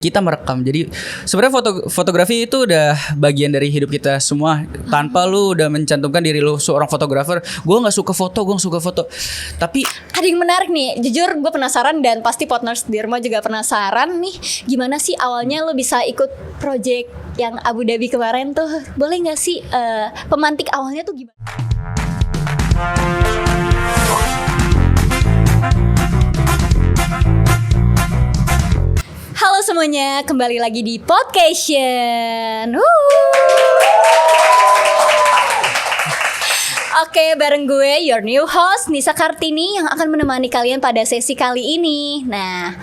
kita merekam. Jadi sebenarnya fotografi itu udah bagian dari hidup kita semua. Tanpa lu udah mencantumkan diri lu seorang fotografer, gue nggak suka foto. Tapi ada yang menarik nih, jujur gue penasaran dan pasti partners di rumah juga penasaran nih. Gimana sih awalnya lu bisa ikut project yang Abu Dhabi kemarin tuh? Boleh nggak sih pemantik awalnya tuh gimana? Halo semuanya, kembali lagi di Podcast-tion. Oke, bareng gue, your new host, Nisa Kartini, yang akan menemani kalian pada sesi kali ini. Nah,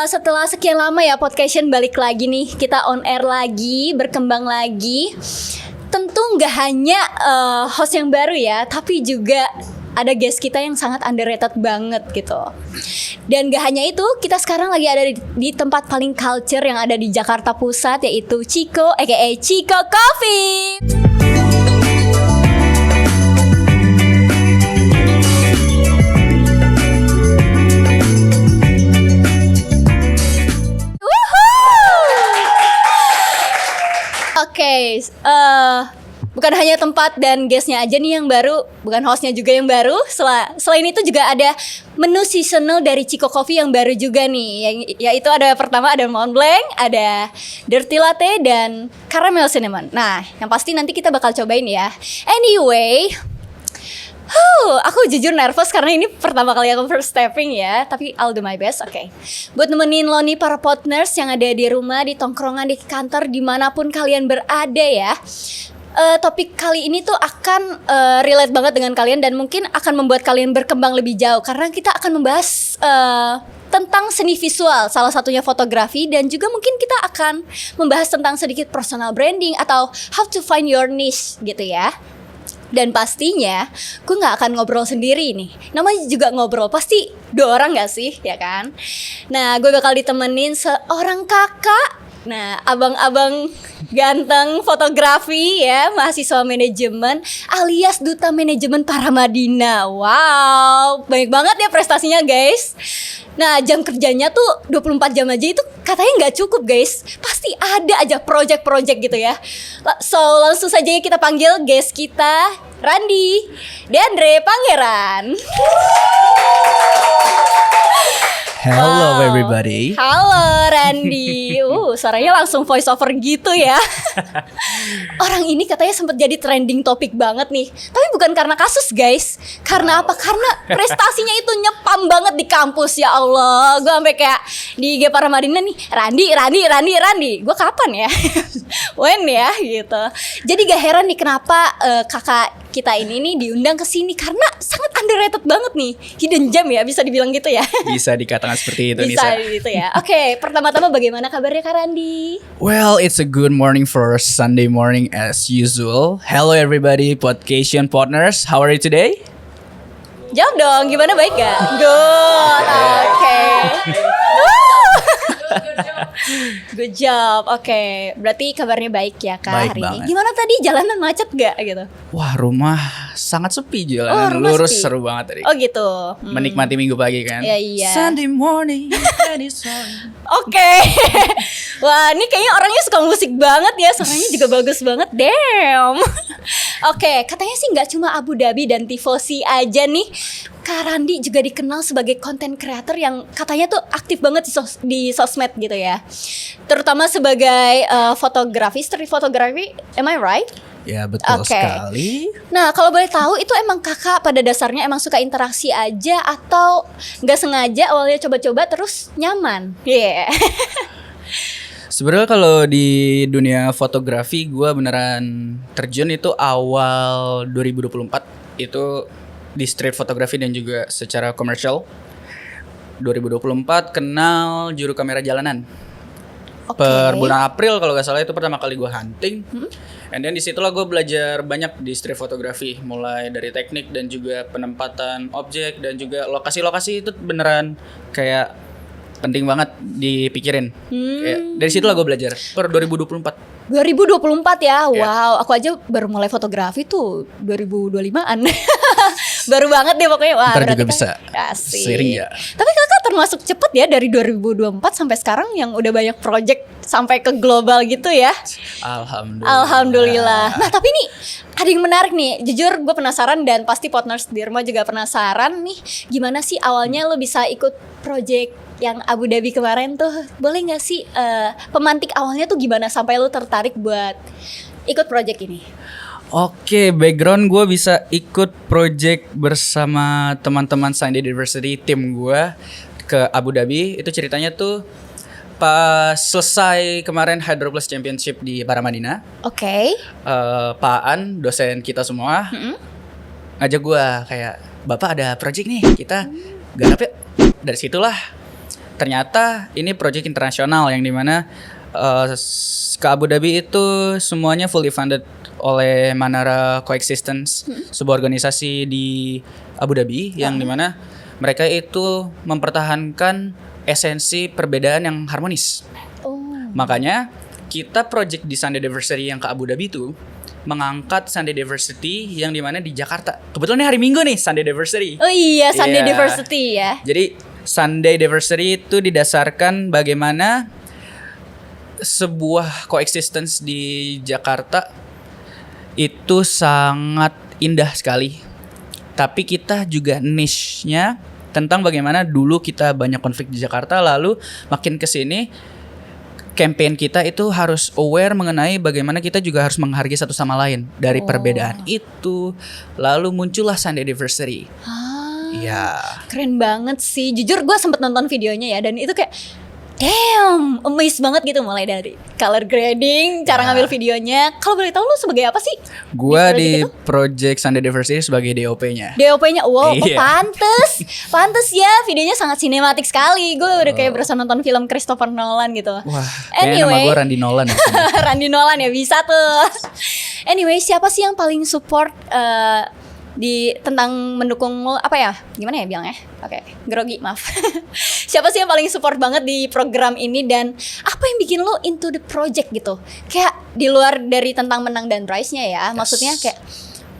setelah sekian lama ya Podcast-tion balik lagi nih, kita on air lagi, berkembang lagi. Tentu gak hanya host yang baru ya, tapi juga ada guest kita yang sangat underrated banget gitu. Dan gak hanya itu, kita sekarang lagi ada di tempat paling culture yang ada di Jakarta Pusat, yaitu Chico aka Chico Coffee. Oke, bukan hanya tempat dan guestnya aja nih yang baru, bukan hostnya juga yang baru. Selain itu juga ada menu seasonal dari Chico Coffee yang baru juga nih, yaitu ada pertama ada Mont Blanc, ada Dirty Latte, dan Caramel Cinnamon. Nah, yang pasti nanti kita bakal cobain ya. Anyway, aku jujur nervous karena ini pertama kali aku first stepping ya, tapi I'll do my best. Oke. Buat nemenin lo nih para partners yang ada di rumah, di tongkrongan, di kantor, dimanapun kalian berada ya. Topik kali ini tuh akan relate banget dengan kalian dan mungkin akan membuat kalian berkembang lebih jauh, karena kita akan membahas tentang seni visual, salah satunya fotografi, dan juga mungkin kita akan membahas tentang sedikit personal branding atau how to find your niche gitu ya. Dan pastinya gue gak akan ngobrol sendiri nih. Namanya juga ngobrol, pasti 2 orang gak sih, ya kan? Nah, gue bakal ditemenin seorang kakak. Nah, abang-abang ganteng fotografi ya, mahasiswa manajemen alias duta manajemen Paramadina. Wow, banyak banget ya prestasinya guys. Nah, jam kerjanya tuh 24 jam aja itu katanya gak cukup guys. Pasti ada aja project-project gitu ya. So, langsung saja kita panggil guest kita, Randy Deandre Pangeran. hello everybody. Halo Randy. Suaranya langsung voice over gitu ya. Orang ini katanya sempat jadi trending topik banget nih. Tapi bukan karena kasus guys. Karena apa? Karena prestasinya itu nyepam banget di kampus. Ya Allah, gue sampai kayak di IG Paramadina nih, Randy. Gue kapan ya? When ya gitu. Jadi gak heran nih kenapa kakak kita ini nih diundang ke sini, karena sangat underrated banget nih. Hidden gem ya, bisa dibilang gitu ya. Bisa dikatakan seperti itu, bisa Nisa. gitu ya. Oke, pertama-tama bagaimana kabarnya Kak Randy? Well, it's a good morning for Sunday morning as usual. Hello everybody, Podcast-tion partners. How are you today? Jawab dong, gimana, baik gak? Good, oke. Good job, oke. Berarti kabarnya baik ya Kak Baik hari banget. ini. Gimana tadi, jalanan macet gak gitu? Wah, rumah sangat sepi, Oh, jalanan rumah lurus, sepi. seru banget tadi. Oh gitu. Menikmati minggu pagi kan. Iya. Sunday morning. Oke. Wah, ini kayaknya orangnya suka musik banget ya. Suaranya juga bagus banget. Damn. Oke, katanya sih gak cuma Abu Dhabi dan Tifosi aja nih. Kak Randy juga dikenal sebagai content creator yang katanya tuh aktif banget di sosmed gitu ya. Terutama sebagai street photography. Am I right? Ya, betul Oke. sekali. Nah, kalau boleh tahu itu emang kakak pada dasarnya emang suka interaksi aja atau nggak sengaja awalnya coba-coba terus nyaman? Yeah. Sebenarnya kalau di dunia fotografi gue beneran terjun itu awal 2024. Itu di street photography dan juga secara komersial. 2024 kenal juru kamera jalanan. Oke. Per bulan April kalau gak salah itu pertama kali gue hunting. And then disitulah gue belajar banyak di street photography. Mulai dari teknik dan juga penempatan objek dan juga lokasi-lokasi itu beneran kayak penting banget dipikirin. Kayak, dari situlah gue belajar per 2024. 2024 ya, wow. Aku aja baru mulai fotografi tuh 2025an. Baru banget deh pokoknya. Wah, Ntar berarti juga kan bisa asik. sering ya. Tapi kakak termasuk cepet ya dari 2024 sampai sekarang yang udah banyak project sampai ke global gitu ya. Alhamdulillah. Nah tapi nih ada yang menarik nih. Jujur gue penasaran dan pasti partners Dirma juga penasaran nih. Gimana sih awalnya lo bisa ikut project yang Abu Dhabi kemarin tuh? Boleh gak sih pemantik awalnya tuh gimana sampai lo tertarik buat ikut project ini? Oke, background gue bisa ikut project bersama teman-teman Sunday Diversity tim gue ke Abu Dhabi. Itu ceritanya tuh pas selesai kemarin Hydro Plus Championship di Paramadina. Oke. Pak An, dosen kita semua, ngajak gue kayak, Bapak ada project nih, kita garap yuk. Dari situlah ternyata ini project internasional yang dimana ke Abu Dhabi itu semuanya fully funded oleh Manara Coexistence, sebuah organisasi di Abu Dhabi yang dimana mereka itu mempertahankan esensi perbedaan yang harmonis. Makanya kita project di Sunday Diversity yang ke Abu Dhabi itu mengangkat Sunday Diversity yang dimana di Jakarta. Kebetulan ini hari Minggu nih Sunday Diversity. Oh iya, Sunday Iya. Diversity ya. Jadi Sunday Diversity itu didasarkan bagaimana sebuah coexistence di Jakarta itu sangat indah sekali. Tapi kita juga niche-nya tentang bagaimana dulu kita banyak konflik di Jakarta, lalu makin kesini campaign kita itu harus aware mengenai bagaimana kita juga harus menghargai satu sama lain dari perbedaan itu. Lalu muncullah Sunday Diversity. Iya. Keren banget sih. Jujur gue sempet nonton videonya ya, dan itu kayak damn, amazed banget gitu, mulai dari color grading, cara ngambil videonya. Kalau boleh tahu lu sebagai apa sih? Gua di itu? project Sunday Diversity sebagai DOP-nya. DOP-nya, wow, Iya. pantes ya, videonya sangat sinematik sekali. Gue udah kayak berasa nonton film Christopher Nolan gitu. Wah, kayaknya nama gue Randy Nolan ya. Randy Nolan ya, bisa tuh. Anyway, siapa sih yang paling support di tentang mendukung lo, apa ya? Gimana ya bilangnya? Oke, grogi, maaf. Siapa sih yang paling support banget di program ini, dan apa yang bikin lo into the project gitu? Kayak di luar dari tentang menang dan prize-nya ya. Maksudnya kayak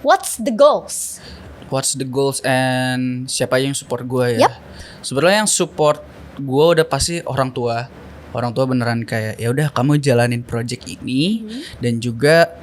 what's the goals? What's the goals and siapa yang support gue ya? Yap. Sebenarnya yang support gue udah pasti orang tua. Orang tua beneran kayak ya udah kamu jalanin project ini dan juga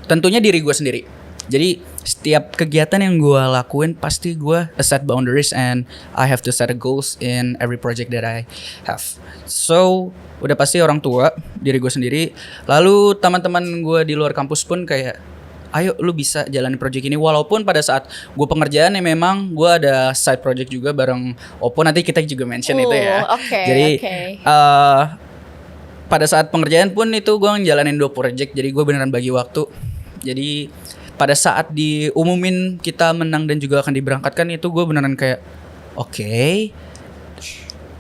tentunya diri gue sendiri. Jadi setiap kegiatan yang gue lakuin pasti gue set boundaries and I have to set goals in every project that I have. So udah pasti orang tua, diri gue sendiri. Lalu teman-teman gue di luar kampus pun kayak, ayo lu bisa jalanin project ini. Walaupun pada saat gue pengerjaan ya memang gue ada side project juga bareng Oppo. Nanti kita juga mention itu ya. Jadi pada saat pengerjaan pun itu gue ngejalanin 2 project. Jadi gue beneran bagi waktu. Jadi pada saat diumumin kita menang dan juga akan diberangkatkan itu gue beneran kayak oke.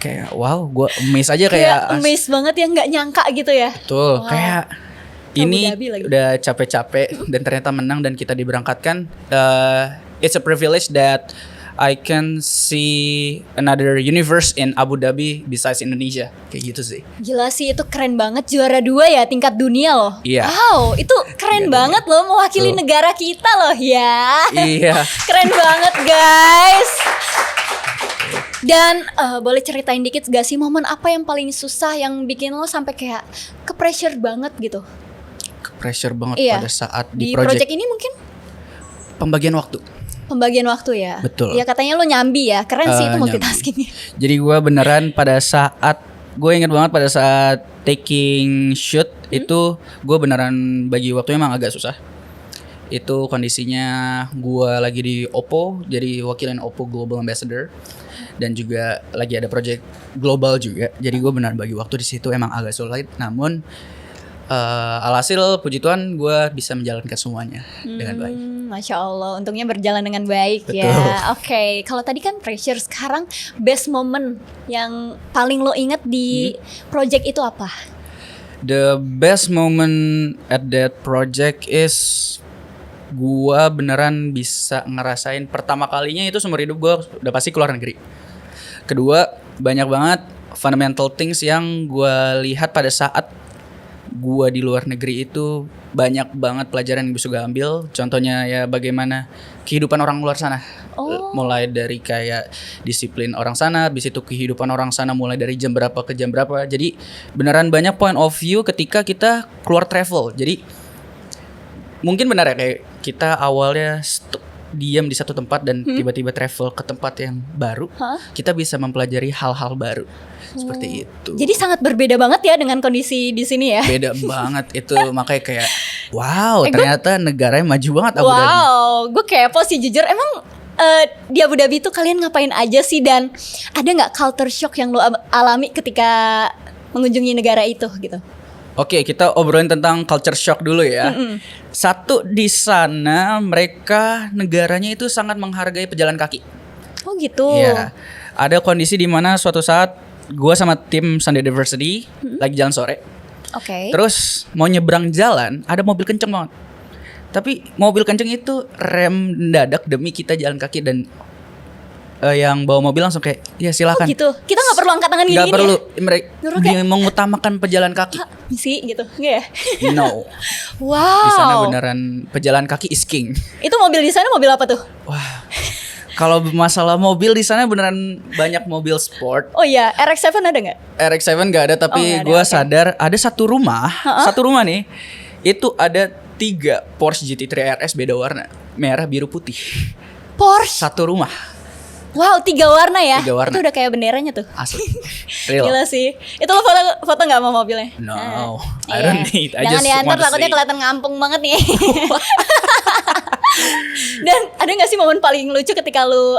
Kayak wow, gue amazed aja kayak amazed banget ya, nggak nyangka gitu ya. Betul, kayak ini Abu Dhabi lagi. udah capek-capek dan ternyata menang dan kita diberangkatkan. It's a privilege that I can see another universe in Abu Dhabi besides Indonesia. Kayak gitu sih. Gila sih, itu keren banget, juara 2 ya tingkat dunia loh. Iya. Wow, itu keren banget loh, mewakili negara kita loh ya. Iya. Keren banget guys. Dan boleh ceritain dikit gak sih momen apa yang paling susah yang bikin lo sampai kayak ke pressure banget gitu? Pressure banget Iya. pada saat Di di project project ini mungkin pembagian waktu. pembagian waktu ya. Betul. Ya katanya lo nyambi ya, keren sih itu Nyambi. multitaskingnya. Jadi gue beneran pada saat gue inget banget pada saat taking shoot itu gue beneran bagi waktunya emang agak susah. Itu kondisinya gue lagi di Oppo, jadi wakilin Oppo Global Ambassador dan juga lagi ada project global juga. Jadi gue beneran bagi waktu di situ emang agak sulit. Namun alhasil puji Tuhan gue bisa menjalankan semuanya dengan baik. Masya Allah, untungnya berjalan dengan baik ya. Betul. Oke, kalau tadi kan pressure, sekarang best moment yang paling lo inget di project itu apa? The best moment at that project is gua beneran bisa ngerasain pertama kalinya itu seumur hidup gua udah pasti keluar negeri. Kedua, banyak banget fundamental things yang gua lihat pada saat gua di luar negeri itu banyak banget pelajaran yang bisa gue ambil. Contohnya ya bagaimana kehidupan orang luar sana. Mulai dari kayak disiplin orang sana, habis itu kehidupan orang sana mulai dari jam berapa ke jam berapa. Jadi beneran banyak point of view ketika kita keluar travel. Jadi mungkin benar ya kayak kita awalnya diam di satu tempat dan tiba-tiba travel ke tempat yang baru, kita bisa mempelajari hal-hal baru seperti itu. Jadi sangat berbeda banget ya dengan kondisi di sini ya. Beda banget itu, makanya kayak wow, ternyata negaranya maju banget Abu Dhabi. Wow, gue kepo sih jujur. Emang di Abu Dhabi itu kalian ngapain aja sih, dan ada nggak culture shock yang lo alami ketika mengunjungi negara itu gitu? Oke, kita obrolin tentang culture shock dulu ya. Satu, di sana mereka negaranya itu sangat menghargai pejalan kaki. Oh gitu. Iya. Ada kondisi di mana suatu saat gua sama tim Sunday Diversity lagi jalan sore. Oke. Terus mau nyebrang jalan, ada mobil kenceng banget. Tapi mobil kenceng itu rem mendadak demi kita jalan kaki, dan yang bawa mobil langsung kayak ya silakan. Oh gitu. Kita nggak perlu angkat tangan gini. Nggak perlu. Mereka kayak mengutamakan pejalan kaki. Sih gitu, nggak ya? No. Wow. Di sana beneran pejalan kaki is king. Itu mobil di sana mobil apa tuh? Wah. Kalau masalah mobil di sana beneran banyak mobil sport. Oh iya, RX-7 ada nggak? RX-7 nggak ada, tapi gue sadar ada satu rumah nih, itu ada 3 Porsche GT3 RS beda warna, merah, biru, putih. Porsche? Satu rumah. Wow, 3 warna ya? 3 warna. Itu udah kayak benderanya tuh. Asli. Real. Gila sih. Itu lo foto nggak sama mobilnya? No, I don't need. I Jangan just diantar, want to takutnya say. kelihatan ngampung banget nih. Dan ada gak sih momen paling lucu ketika lu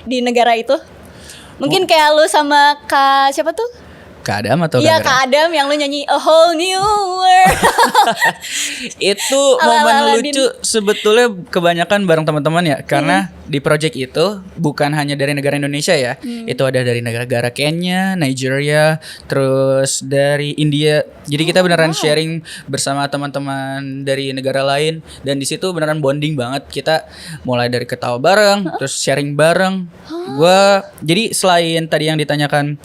di negara itu? Mungkin kayak lu sama Kak siapa tuh? Kak Adam atau Iya, Kak Kak Adam yang lu nyanyi A Whole New World. Itu Ala-ala momen Aladdin. lucu sebetulnya kebanyakan bareng teman-teman ya, karena di project itu bukan hanya dari negara Indonesia ya, itu ada dari negara-negara Kenya, Nigeria, terus dari India. Jadi kita beneran sharing bersama teman-teman dari negara lain, dan di situ beneran bonding banget. Kita mulai dari ketawa bareng, terus sharing bareng. Jadi selain tadi yang ditanyakan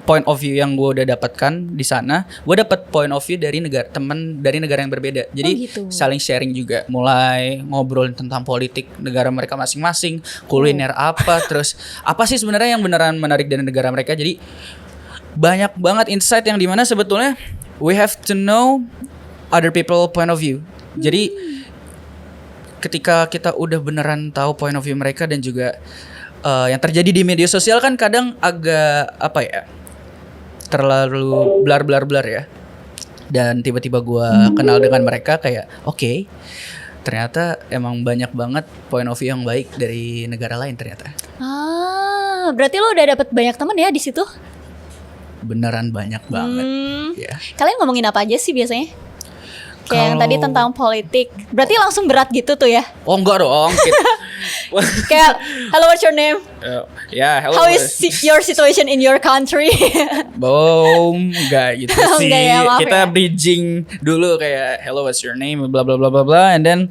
point of view yang gue udah dapatkan di sana, gue dapat point of view dari teman dari negara yang berbeda. Jadi gitu. saling sharing juga, mulai ngobrol tentang politik negara mereka masing-masing, kuliner apa, terus apa sih sebenarnya yang beneran menarik dari negara mereka. Jadi banyak banget insight yang dimana sebetulnya we have to know other people point of view. Jadi ketika kita udah beneran tahu point of view mereka, dan juga yang terjadi di media sosial kan kadang agak apa ya, terlalu blar ya. Dan tiba-tiba gue kenal dengan mereka kayak oke, ternyata emang banyak banget point of view yang baik dari negara lain ternyata. Berarti lo udah dapet banyak teman ya di situ? Beneran banyak banget. Ya. Kalian ngomongin apa aja sih biasanya? Kayak yang tadi tentang politik. Berarti langsung berat gitu tuh ya? Oh enggak dong. Kayak hello, what's your name? Hello. How is your situation in your country? Boom, enggak gitu sih. Enggak ya, maaf Kita ya. bridging dulu kayak hello, what's your name, blah blah blah blah blah, and then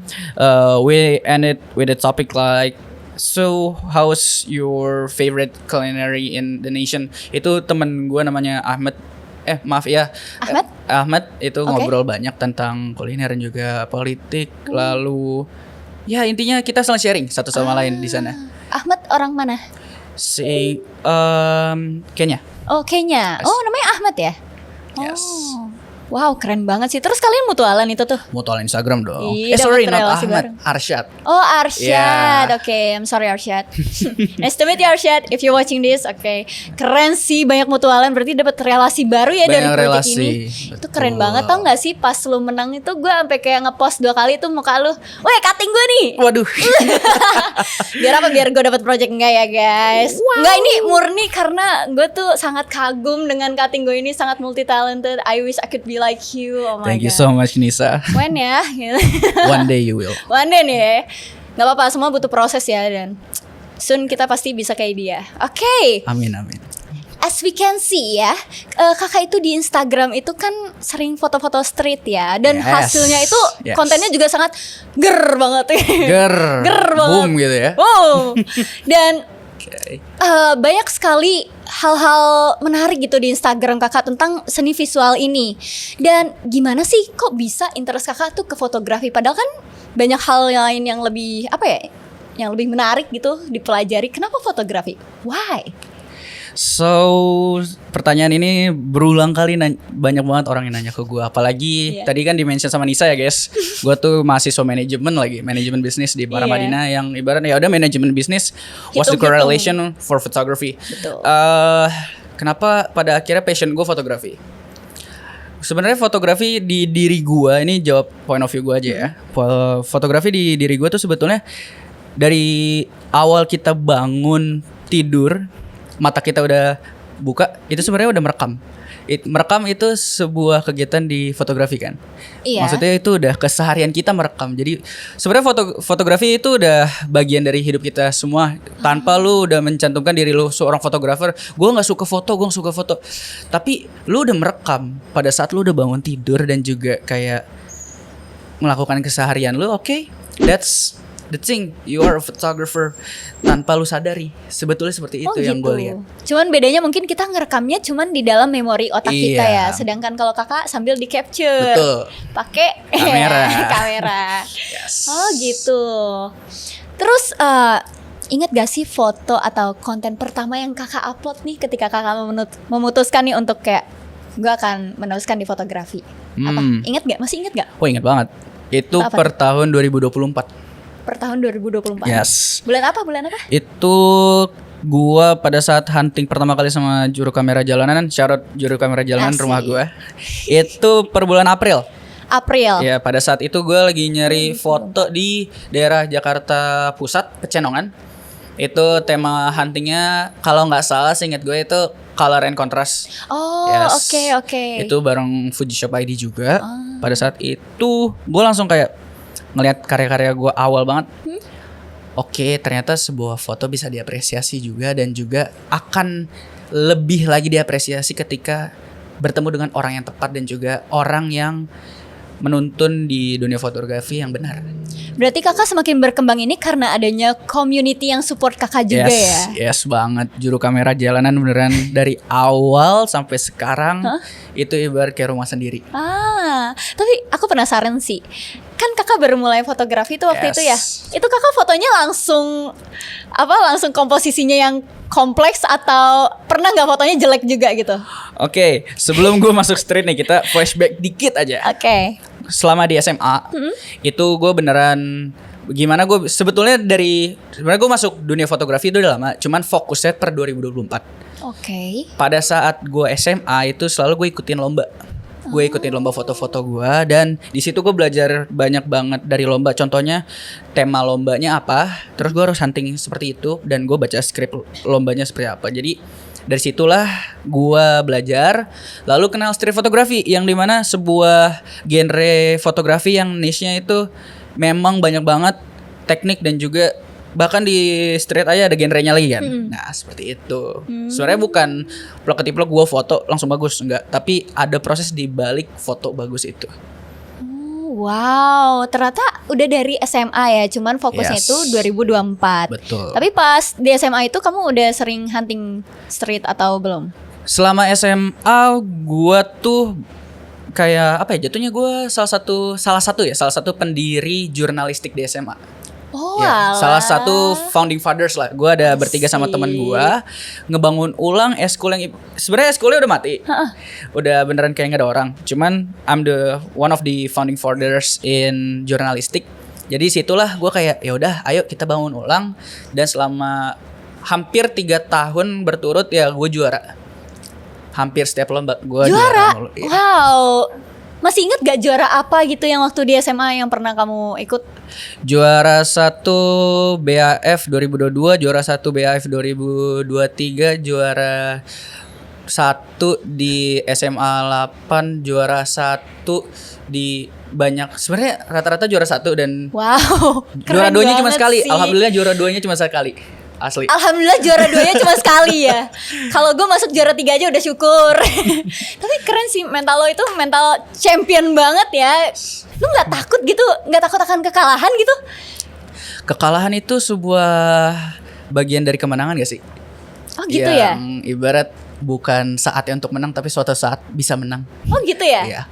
we end it with a topic like, so how's your favorite culinary in the nation? Itu temen gue namanya Ahmed. Maaf ya. Ahmed? Ahmed itu ngobrol banyak tentang kuliner dan juga politik. Lalu ya intinya kita saling sharing satu sama lain di sana. Ahmed orang mana? Si Kenya. Oh, Kenya. Yes. Oh, namanya Ahmed ya? Yes. Oh. Wow, keren banget sih. Terus kalian mutualan itu tuh? Mutual Instagram dong. Iya, Sorry, dapat not relasi Ahmed, bareng. Arsyad. Oh, Arsyad. Yeah. Oke, I'm sorry Arsyad. Nice to meet you Arsyad. If you're watching this, oke. Keren sih, banyak mutualan. Berarti dapat relasi baru ya dari Banyak project relasi. ini. Itu keren Betul. banget. Tau gak sih pas lu menang itu gue sampai kayak ngepost 2 kali tuh muka lu. Weh, cutting gue nih. Waduh. Biar apa? Biar gue dapat project enggak ya guys? Enggak, ini murni karena gue tuh sangat kagum dengan cutting gue ini, sangat multi talented. I wish I could be like you. Oh my Thank you God. so much Nisa. When ya? Gitu. One day you will. One day nih ya. Gak apa-apa, semua butuh proses ya. Dan soon kita pasti bisa kayak dia. Oke. Amin amin. As we can see ya, kakak itu di Instagram itu kan sering foto-foto street ya. Dan Yes. hasilnya itu Yes. kontennya juga sangat ger banget. Ger Ger banget. Boom gitu ya. Wow. Dan Okay. banyak sekali hal-hal menarik gitu di Instagram kakak tentang seni visual ini. Dan gimana sih kok bisa interest kakak tuh ke fotografi? Padahal kan banyak hal lain yang lebih apa ya, yang lebih menarik gitu dipelajari. Kenapa fotografi? Why? So, pertanyaan ini berulang kali banyak banget orang yang nanya ke gue. Apalagi tadi kan di-mention sama Nisa ya guys. Gue tuh mahasiswa manajemen bisnis di Paramadina yang ibaratnya ya udah manajemen bisnis. What's the correlation for photography? Betul. Kenapa pada akhirnya passion gue fotografi? Sebenarnya fotografi di diri gue, ini jawab point of view gue aja ya. Fotografi di diri gue tuh sebetulnya dari awal kita bangun tidur, mata kita udah buka, itu sebenarnya udah merekam. Merekam itu sebuah kegiatan di fotografi kan. Iya. Maksudnya itu udah keseharian kita merekam. Jadi sebenarnya fotografi itu udah bagian dari hidup kita semua. Tanpa lu udah mencantumkan diri lu seorang fotografer, gue nggak suka foto. Tapi lu udah merekam pada saat lu udah bangun tidur dan juga kayak melakukan keseharian lu. Oke, that's the thing, you are a photographer tanpa lu sadari. Sebetulnya seperti itu yang gue lihat. Cuman bedanya mungkin kita ngerekamnya cuman di dalam memori otak kita ya. Sedangkan kalau kakak sambil di capture. Betul. Pakai kamera. Yes. Oh gitu. Terus ingat gak sih foto atau konten pertama yang kakak upload nih ketika kakak memutuskan nih untuk kayak gue akan meneruskan di fotografi? Apa? Ingat gak? Masih ingat gak? Oh ingat banget. Itu per tahun 2024. Per tahun 2024. Yes. Bulan apa? Itu gua pada saat hunting pertama kali sama juru kamera jalanan, syarat juru kamera jalanan rumah gua. Itu per bulan April. Ya, pada saat itu gua lagi nyari foto di daerah Jakarta Pusat, Pecenongan. Itu tema huntingnya kalau nggak salah seingat gue itu color and contrast. Oh, yes. Oke. Itu bareng Fujishop ID juga. Pada saat itu gue langsung kayak ngelihat karya-karya gue awal banget. Oke, ternyata sebuah foto bisa diapresiasi juga dan juga akan lebih lagi diapresiasi ketika bertemu dengan orang yang tepat dan juga orang yang menuntun di dunia fotografi yang benar. Berarti kakak semakin berkembang ini karena adanya community yang support kakak juga ya? Yes banget. Juru kamera jalanan beneran dari awal sampai sekarang itu ibarat kayak rumah sendiri. Tapi aku penasaran sih. Kan kakak baru mulai fotografi tuh waktu itu ya. Itu kakak fotonya langsung komposisinya yang kompleks atau pernah nggak fotonya jelek juga gitu? Oke, sebelum gue masuk street nih kita flashback dikit aja. Oke. Selama di SMA itu gue beneran gimana gue sebetulnya sebenarnya gue masuk dunia fotografi itu udah lama, cuman fokusnya per 2024. Oke. Pada saat gue SMA itu selalu gue ikutin lomba. Gue ikutin lomba foto-foto gue dan di situ gue belajar banyak banget dari lomba. Contohnya tema lombanya apa, terus gue harus hunting seperti itu dan gue baca skrip lombanya seperti apa. Jadi dari situlah gue belajar, lalu kenal street fotografi yang dimana sebuah genre fotografi yang niche-nya itu memang banyak banget teknik dan juga bahkan di street aja ada genrenya lagi kan. Nah seperti itu. Sebenarnya bukan plek ketiplek gue foto langsung bagus, enggak. Tapi ada proses di balik foto bagus itu. Wow, ternyata udah dari SMA ya, cuman fokusnya itu 2024. Betul. Tapi pas di SMA itu kamu udah sering hunting street atau belum? Selama SMA gue tuh kayak apa ya, jatuhnya gue salah satu pendiri jurnalistik di SMA. Oh, ya, salah satu founding fathers lah. Gue ada bertiga sama teman gue ngebangun ulang eskul yang sebenarnya eskulnya udah mati, udah beneran kayak nggak ada orang. Cuman I'm the one of the founding fathers in journalistic. Jadi situlah gue kayak ya udah, ayo kita bangun ulang. Dan selama hampir 3 tahun berturut ya gue juara. Hampir setiap lomba gue juara. Ya. Wow. Masih inget gak juara apa gitu yang waktu di SMA yang pernah kamu ikut? Juara 1 BAF 2022, juara 1 BAF 2023, juara 1 di SMA 8, juara 1 di banyak. Sebenarnya rata-rata juara 1 dan wow, juara 2-nya cuma sekali. Sih. Alhamdulillah juara 2-nya cuma sekali. Asli. Alhamdulillah juara 2-nya cuma sekali ya. Kalau gue masuk juara 3 aja udah syukur. Tapi keren sih, mental lo itu mental champion banget ya. Lu gak takut gitu? Gak takut akan kekalahan gitu? Kekalahan itu sebuah bagian dari kemenangan gak sih? Oh gitu ya? Yang ibarat bukan saatnya untuk menang, tapi suatu saat bisa menang. Oh gitu ya? Iya.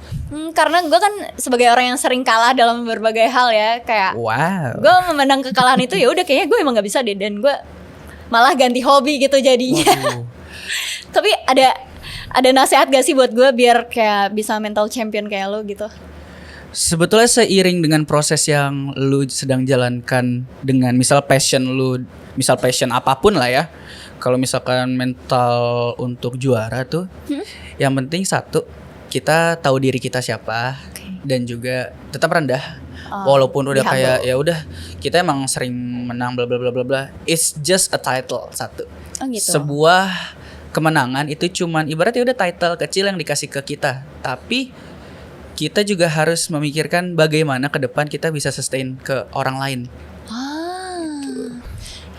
Karena gue kan sebagai orang yang sering kalah dalam berbagai hal ya, kayak Wow. gue memandang kekalahan itu ya udah kayaknya gue emang nggak bisa deh, dan gue malah ganti hobi gitu jadinya. Waduh. Tapi ada nasihat gak sih buat gue biar kayak bisa mental champion kayak lo gitu? Sebetulnya seiring dengan proses yang lu sedang jalankan dengan misal passion lu, misal passion apapun lah ya. Kalau misalkan mental untuk juara tuh, yang penting satu, kita tahu diri kita siapa, dan juga tetap rendah. Walaupun udah kayak ya udah kita emang sering menang bla bla bla bla bla. It's just a title satu. Oh gitu. Sebuah kemenangan itu cuman ibaratnya udah title kecil yang dikasih ke kita. Tapi kita juga harus memikirkan bagaimana ke depan kita bisa sustain ke orang lain.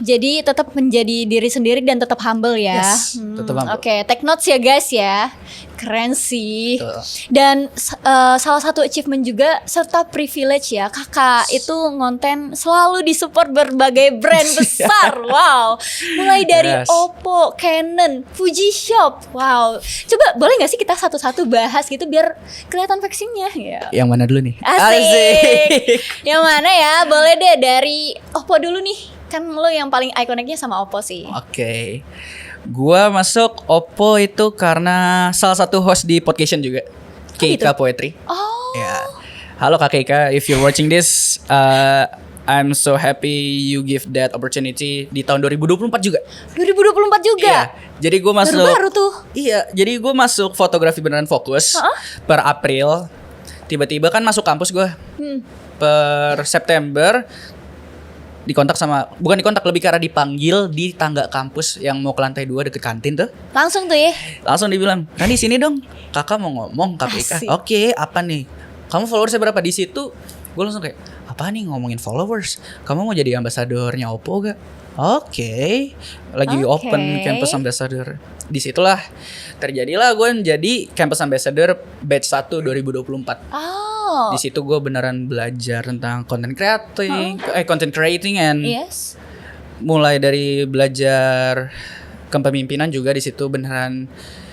Jadi tetap menjadi diri sendiri dan tetap humble ya. Yes, tetap humble. Oke, take notes ya guys ya. Keren sih. Betul. Dan salah satu achievement juga serta privilege ya. Kakak itu ngonten selalu disupport berbagai brand besar. Wow. Mulai dari Yes. Oppo, Canon, Fuji Shop. Wow. Coba boleh gak sih kita satu-satu bahas gitu biar kelihatan vaksinnya ya. Yang mana dulu nih? Asik. Yang mana ya? Boleh deh dari Oppo dulu nih. Kan lo yang paling ikoniknya sama Oppo sih. Oke. Gua masuk Oppo itu karena salah satu host di podcast juga. Keika gitu? Poetry. Oh. Ya. Halo Kak Keika, if you're watching this, I'm so happy you give that opportunity di tahun 2024 juga. 2024 juga. Iya. Jadi gue masuk. Baru tuh. Iya. Jadi gue masuk fotografi beneran fokus per April. Tiba-tiba kan masuk kampus gue. Per September dikontak sama, bukan dikontak, lebih karena dipanggil di tangga kampus yang mau ke lantai 2 deket kantin tuh. Langsung tuh ya. Langsung dibilang, "Kan di sini dong. Kakak mau ngomong Kak Keika." Asik. Oke, apa nih? Kamu followersnya berapa di situ? Gue langsung kayak, "Apa nih ngomongin followers? Kamu mau jadi ambasadornya Oppo gak?" Oke. Lagi Oke. open campus ambassador. Disitulah terjadilah gue jadi campus ambassador batch 1 2024. Oh. Di situ gue beneran belajar tentang content creating and Yes. mulai dari belajar kepemimpinan juga di situ beneran.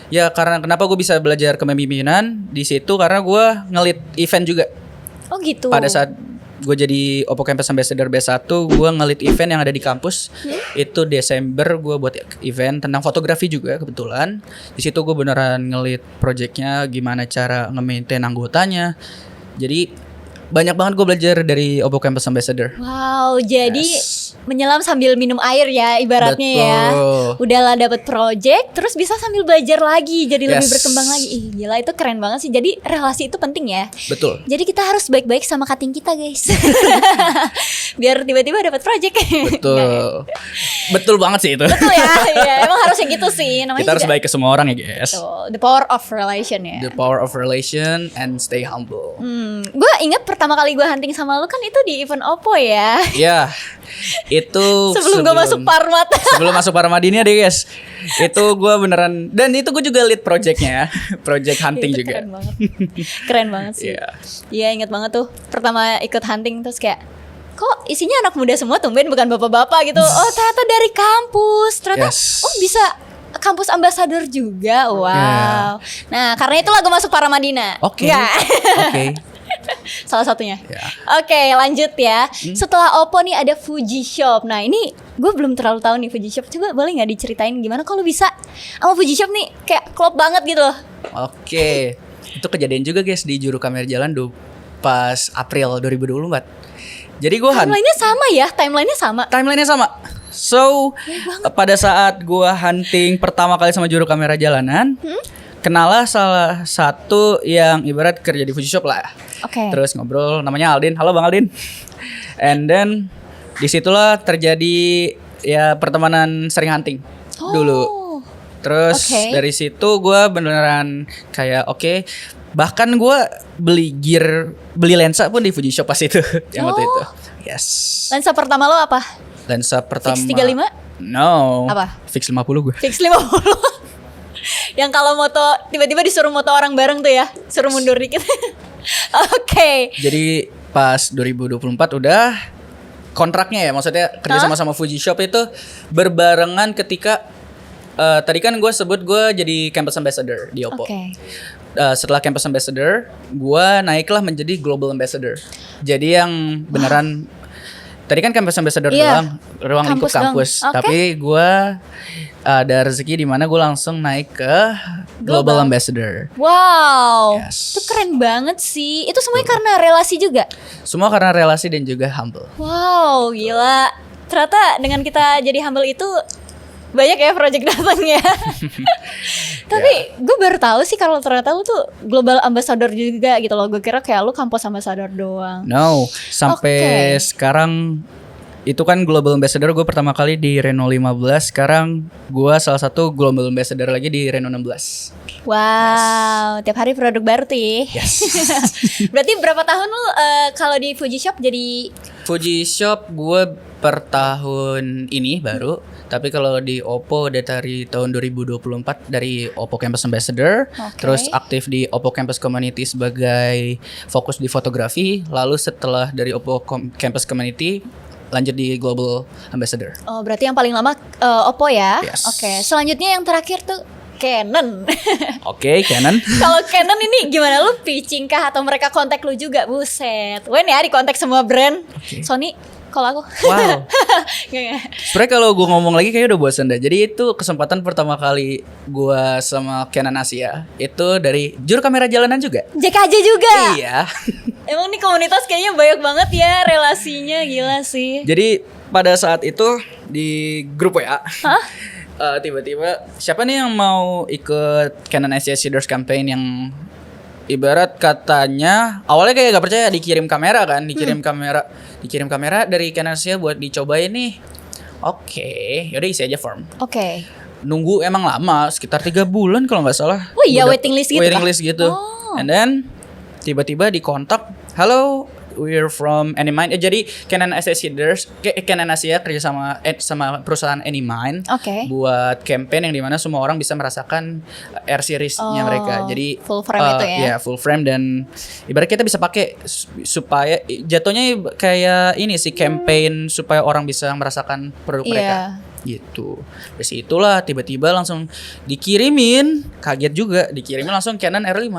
Ya karena kenapa gue bisa belajar kepemimpinan di situ karena gue ngelit event juga. Oh gitu. Pada saat gue jadi Oppo Campus Ambassador B1, gue ngelit event yang ada di kampus. Itu Desember gue buat event tentang fotografi juga kebetulan. Di situ gue beneran ngelit projectnya, gimana cara nge-maintain anggotanya. Jadi banyak banget gue belajar dari Oppo Campus Ambassador. Wow, jadi Yes. menyelam sambil minum air ya ibaratnya ya. Betul. Udahlah dapat project, terus bisa sambil belajar lagi, jadi lebih Yes. berkembang lagi. Ih, gila itu keren banget sih. Jadi relasi itu penting ya. Betul. Jadi kita harus baik-baik sama cutting kita, guys. Biar tiba-tiba dapat project. Betul. Betul banget sih itu. Betul ya. Iya, emang harusnya gitu sih. Namanya Kita harus juga- baik ke semua orang ya guys. Betul. The power of relation ya. The power of relation and stay humble. Gue inget pertama kali gue hunting sama lu kan itu di event Oppo ya. Ya, itu Sebelum gue masuk Parmat. sebelum masuk Parmadini deh guys. Itu gue beneran, dan itu gue juga lead projectnya, project hunting Itu juga. keren banget. Keren banget sih. Iya. Iya, inget banget tuh. Pertama ikut hunting terus kayak kok isinya anak muda semua, tumben bukan bapak-bapak gitu. Oh, ternyata dari kampus. Ternyata Yes. oh bisa kampus ambasador juga. Wow. Yeah. Nah, karena itulah gue masuk Paramadina. Oke. Nggak. Oke. Salah satunya. Ya. Oke, lanjut ya. Setelah Oppo nih ada Fuji Shop. Nah, ini gue belum terlalu tahu nih Fuji Shop. Coba boleh nggak diceritain gimana kalau bisa sama Fuji Shop nih kayak klop banget gitu loh. Oke. Itu kejadian juga guys di Juru Kamera Jalan pas April 2024. Jadi gue Timelinenya sama ya, timelinenya sama. timelinenya sama. So, pada saat gua hunting pertama kali sama Juru Kamera Jalanan, kenalah salah satu yang ibarat kerja di Fuji Shop lah. Oke. Terus ngobrol, namanya Aldin. Halo Bang Aldin. And then disitulah terjadi ya pertemanan sering hunting dulu. Terus Oke. dari situ gua beneran kayak oke. Bahkan gua beli lensa pun di Fuji Shop pas itu yang waktu itu. Yes. Lensa pertama lo apa? Lensa pertama Fix 35? No. Apa? Fix 50 gue. Fix 50. Yang kalau moto tiba-tiba disuruh moto orang bareng tuh ya, suruh mundur dikit. Oke. Jadi pas 2024 udah kontraknya ya, maksudnya kerja sama Fuji Shop itu berbarengan ketika Tadi kan gue sebut gue jadi campus ambassador di Oppo. Oke. Setelah campus ambassador, gue naiklah menjadi global ambassador. Jadi yang beneran tadi kan campus ambassador Iya, ruang lingkup kampus dong. kampus. Oke. Tapi gue ada rezeki di mana gue langsung naik ke global ambassador. Wow, Yes. itu keren banget sih. Itu semuanya karena relasi juga. Semua karena relasi dan juga humble. Wow, gila. Ternyata dengan kita jadi humble itu banyak ya project datangnya. Tapi gue baru tahu sih kalau ternyata lu tuh global ambassador juga gitu loh. Gue kira kayak lu kampus ambassador doang. No, sampai sekarang itu kan global ambassador gue pertama kali di Renault 15. Sekarang gue salah satu global ambassador lagi di Renault 16. Wow, tiap hari produk baru tuh ya. Yes. Berarti berapa tahun lu kalau di Fuji Shop jadi Fuji Shop gue per tahun ini baru. Tapi kalau di Oppo udah dari tahun 2024 dari Oppo Campus Ambassador. Oke. Terus aktif di Oppo Campus Community sebagai fokus di fotografi. Lalu setelah dari Oppo Campus Community lanjut di Global Ambassador. Oh, berarti yang paling lama Oppo ya? Yes. Oke, selanjutnya yang terakhir tuh Canon. Oke, Canon. Kalau Canon ini gimana, lu pitching kah atau mereka kontak lu juga? Buset. Wen ya di kontak semua brand. Oke. Sony kalau aku. Wow. Nggak. Sebenarnya kalau gue ngomong lagi kayaknya udah bosan dah. Jadi itu kesempatan pertama kali gue sama Canon Asia itu dari juru kamera jalanan juga. JKJ juga. Iya. Emang nih komunitas kayaknya banyak banget ya relasinya, gila sih. Jadi pada saat itu di grup WA. Hah? Tiba-tiba siapa nih yang mau ikut Canon Asia Seeders Campaign yang ibarat katanya awalnya kayak gak percaya, dikirim kamera kan, dikirim kamera dari Canon Asia buat dicobain nih. Oke, yaudah isi aja form. Oke. Nunggu emang lama, sekitar 3 bulan kalau nggak salah. Oh iya, Udah- waiting list gitu Waiting kah? list gitu. Oh. And then tiba-tiba dikontak, halo, we're from Anymind. Jadi Canon Asia Seeders, Canon Asia kerja sama perusahaan Anymind Oke. buat campaign yang dimana semua orang bisa merasakan R series-nya Oh, mereka. Jadi full frame itu ya? Ya, full frame dan ibarat kita bisa pakai supaya jatuhnya kayak ini sih campaign supaya orang bisa merasakan produk Iya. mereka. Gitu. Dari situlah tiba-tiba langsung dikirimin, kaget juga, dikirimin langsung Canon R5.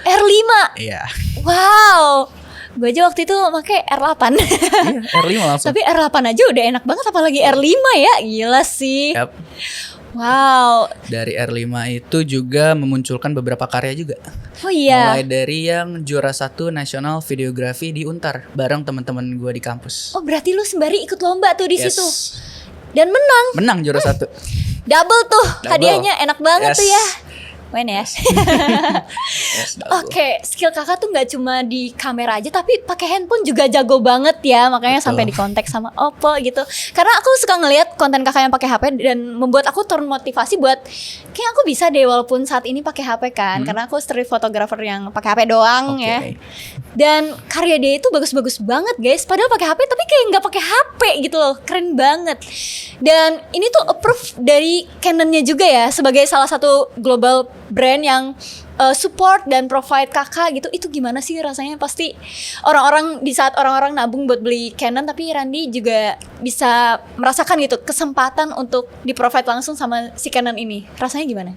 R5. Iya. Wow. Gue aja waktu itu pakai R8. Iya, R5 langsung. Tapi R8 aja udah enak banget, apalagi R5 ya. Gila sih. Yap. Wow. Dari R5 itu juga memunculkan beberapa karya juga. Oh iya. Mulai dari yang juara 1 nasional videografi di Untar bareng teman-teman gue di kampus. Oh, berarti lu sembari ikut lomba tuh di Yes. situ. Dan menang. Menang juara 1. Double tuh. Double. Hadiahnya enak banget Yes. tuh ya. Main ya. Yes, double. Oke, skill kakak tuh nggak cuma di kamera aja, tapi pakai handphone juga jago banget ya, makanya Betul. sampai di kontak sama Oppo gitu. Karena aku suka ngelihat konten kakak yang pakai HP dan membuat aku termotivasi buat kayak aku bisa deh walaupun saat ini pakai HP kan, karena aku street photographer yang pakai HP doang Oke. ya. Dan karya dia itu bagus-bagus banget guys, padahal pakai HP tapi kayak nggak pakai HP gitu loh, keren banget. Dan ini tuh approve dari Canonnya juga ya sebagai salah satu global brand yang support dan provide kakak gitu. Itu gimana sih rasanya? Pasti orang-orang di saat orang-orang nabung buat beli Canon, tapi Randy juga bisa merasakan gitu kesempatan untuk di provide langsung sama si Canon ini. Rasanya gimana?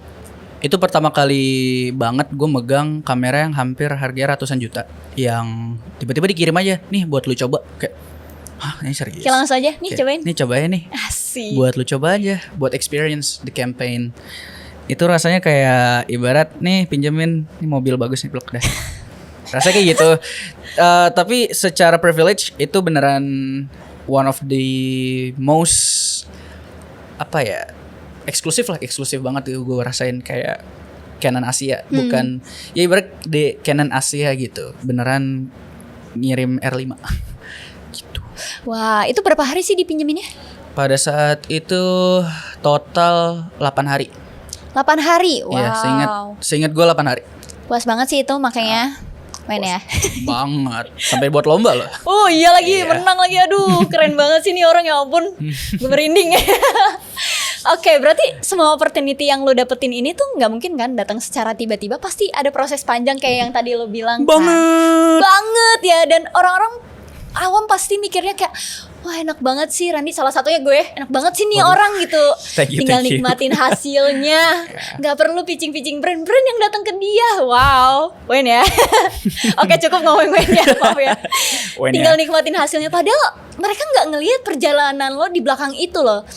Itu pertama kali banget gue megang kamera yang hampir harganya ratusan juta, yang tiba-tiba dikirim aja, nih buat lu coba. Kayak, hah, ini serius? Kayak langsung aja, nih Kayak, cobain. Nih cobain nih. Asik. Buat lu coba aja, buat experience di campaign. Itu rasanya kayak ibarat nih pinjemin nih mobil bagus nih, plug dah. Rasanya kayak gitu. Tapi secara privilege itu beneran one of the most apa ya, eksklusif banget itu gue rasain kayak Canon Asia, bukan ya ibarat di Canon Asia gitu, beneran ngirim R5 gitu. Wah, itu berapa hari sih dipinjeminnya? Pada saat itu total 8 hari. 8 hari. Wow. Iya, seingat gue 8 hari. Puas banget sih itu makanya main ya. Banget. Sampai buat lomba loh. Oh iya lagi, Iya. menang lagi. Aduh, keren banget sih nih orang, ya ampun. Gue merinding. Oke, berarti semua opportunity yang lo dapetin ini tuh nggak mungkin kan datang secara tiba-tiba. Pasti ada proses panjang kayak yang tadi lo bilang kan. Banget. Banget ya. Dan orang-orang awam pasti mikirnya kayak wah enak banget sih Randi, salah satunya gue, enak banget sih nih orang gitu. Tinggal nikmatin hasilnya, nggak perlu pitching brand-brand yang datang ke dia. Wow, Wen ya. Oke, cukup ngomong Wen ya, maaf ya. Tinggal nikmatin hasilnya. Padahal mereka nggak ngelihat perjalanan lo di belakang itu loh,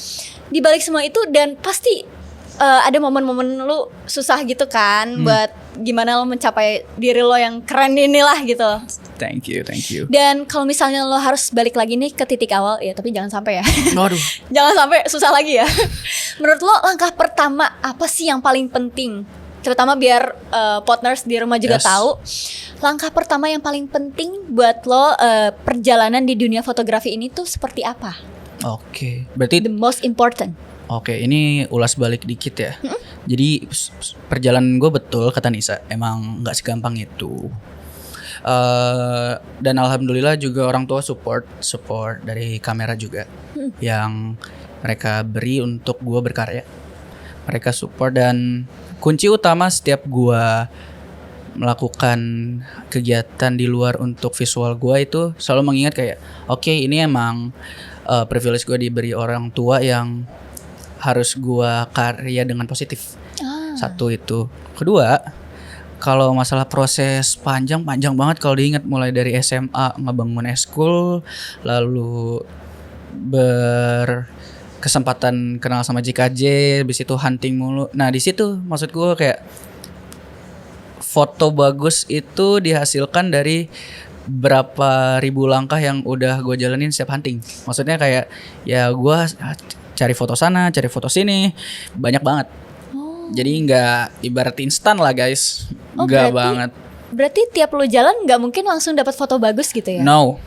di balik semua itu. Dan pasti ada momen-momen lo susah gitu kan, buat gimana lo mencapai diri lo yang keren inilah gitu. Thank you. Dan kalau misalnya lo harus balik lagi nih ke titik awal, ya tapi jangan sampai ya. Waduh. Jangan sampai susah lagi ya. Menurut lo langkah pertama apa sih yang paling penting? Terutama biar partners di rumah juga tahu. Langkah pertama yang paling penting buat lo perjalanan di dunia fotografi ini tuh seperti apa? Oke, berarti The most important. Oke, ini ulas balik dikit ya. Jadi perjalanan gue betul kata Nisa, emang nggak segampang itu. Dan alhamdulillah juga orang tua support dari kamera juga, yang mereka beri untuk gue berkarya. Mereka support, dan kunci utama setiap gue melakukan kegiatan di luar untuk visual gue itu selalu mengingat kayak oke, ini emang privilege gue diberi orang tua yang harus gua karya dengan positif. Satu itu. Kedua, kalau masalah proses panjang banget kalau diingat, mulai dari SMA ngebangun eskul, lalu berkesempatan kenal sama JKJ, habis itu hunting mulu. Nah, di situ maksud gua kayak foto bagus itu dihasilkan dari berapa ribu langkah yang udah gue jalanin setiap hunting. Maksudnya kayak ya gue cari foto sana, cari foto sini, banyak banget. Jadi nggak ibarat instan lah guys, nggak banget. Berarti tiap lo jalan nggak mungkin langsung dapat foto bagus gitu ya? No,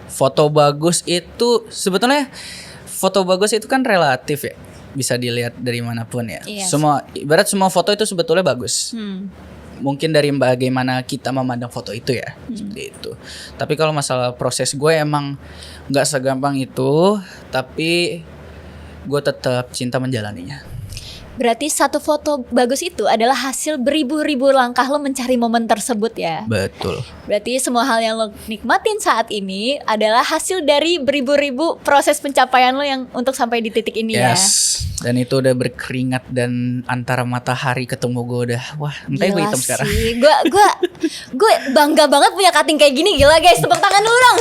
foto bagus itu sebetulnya kan relatif ya, bisa dilihat dari manapun ya. Yes. Ibarat semua foto itu sebetulnya bagus. Mungkin dari bagaimana kita memandang foto itu ya, seperti itu. Tapi kalau masalah proses gue emang nggak segampang itu, tapi gue tetap cinta menjalaninya. Berarti satu foto bagus itu adalah hasil beribu-ribu langkah lo mencari momen tersebut ya? Betul. Berarti semua hal yang lo nikmatin saat ini adalah hasil dari beribu-ribu proses pencapaian lo yang untuk sampai di titik ini ya? Yes. Dan itu udah berkeringat, dan antara matahari ketemu gue udah wah, entah gue hitam sekarang. Gue bangga banget punya cutting kayak gini, gila guys, tepuk tangan dulu dong.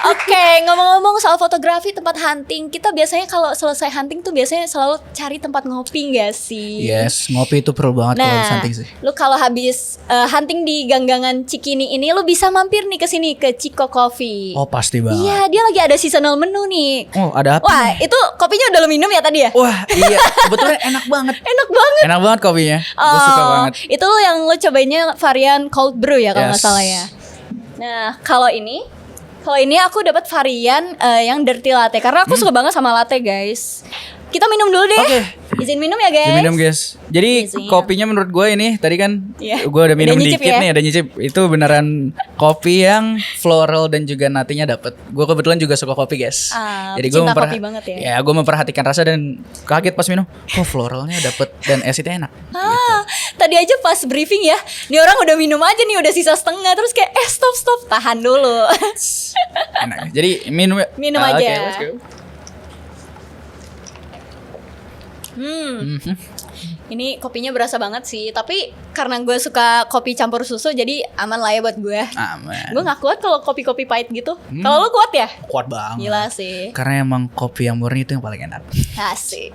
Oke, ngomong-ngomong soal fotografi tempat hunting, kita biasanya kalau selesai hunting tuh biasanya selalu cari tempat ngopi gak sih? Yes, ngopi itu perlu banget kalau habis hunting sih. Lu kalau habis hunting di ganggangan Cikini ini, lu bisa mampir nih ke sini, ke Ciko Coffee. Oh, pasti banget. Iya, dia lagi ada seasonal menu nih. Oh, ada apa? Wah, itu kopinya udah lu minum ya tadi ya? Wah, iya, sebetulnya enak banget. Enak banget kopinya. Gue suka banget. Itu lu yang lu cobainnya varian cold brew ya kalau nggak salah ya. Nah, kalau ini aku dapat varian yang dirty latte karena aku suka banget sama latte, guys. Kita minum dulu deh. Oke. Izin minum ya, guys. Minum, guys. Jadi kopinya menurut gue ini tadi kan gue udah minum dikit ya? Nih, ada nyicip. Itu beneran kopi yang floral dan juga natinya dapet. Gue kebetulan juga suka kopi, guys. Jadi gue kopi banget ya. Ya, gue memperhatikan rasa dan kaget pas minum. Oh, floralnya dapet dan acidnya enak. Tadi aja pas briefing ya, nih orang udah minum aja nih, udah sisa setengah, terus kayak stop, tahan dulu. Enak. Jadi minum aja. Okay, let's go. Ini kopinya berasa banget sih, tapi karena gue suka kopi campur susu, jadi aman lah ya buat gue. Aman. Gue nggak kuat kalau kopi-kopi pahit gitu. Kalau lo kuat ya? Kuat banget. Gila sih. Karena emang kopi yang murni itu yang paling enak. Asik.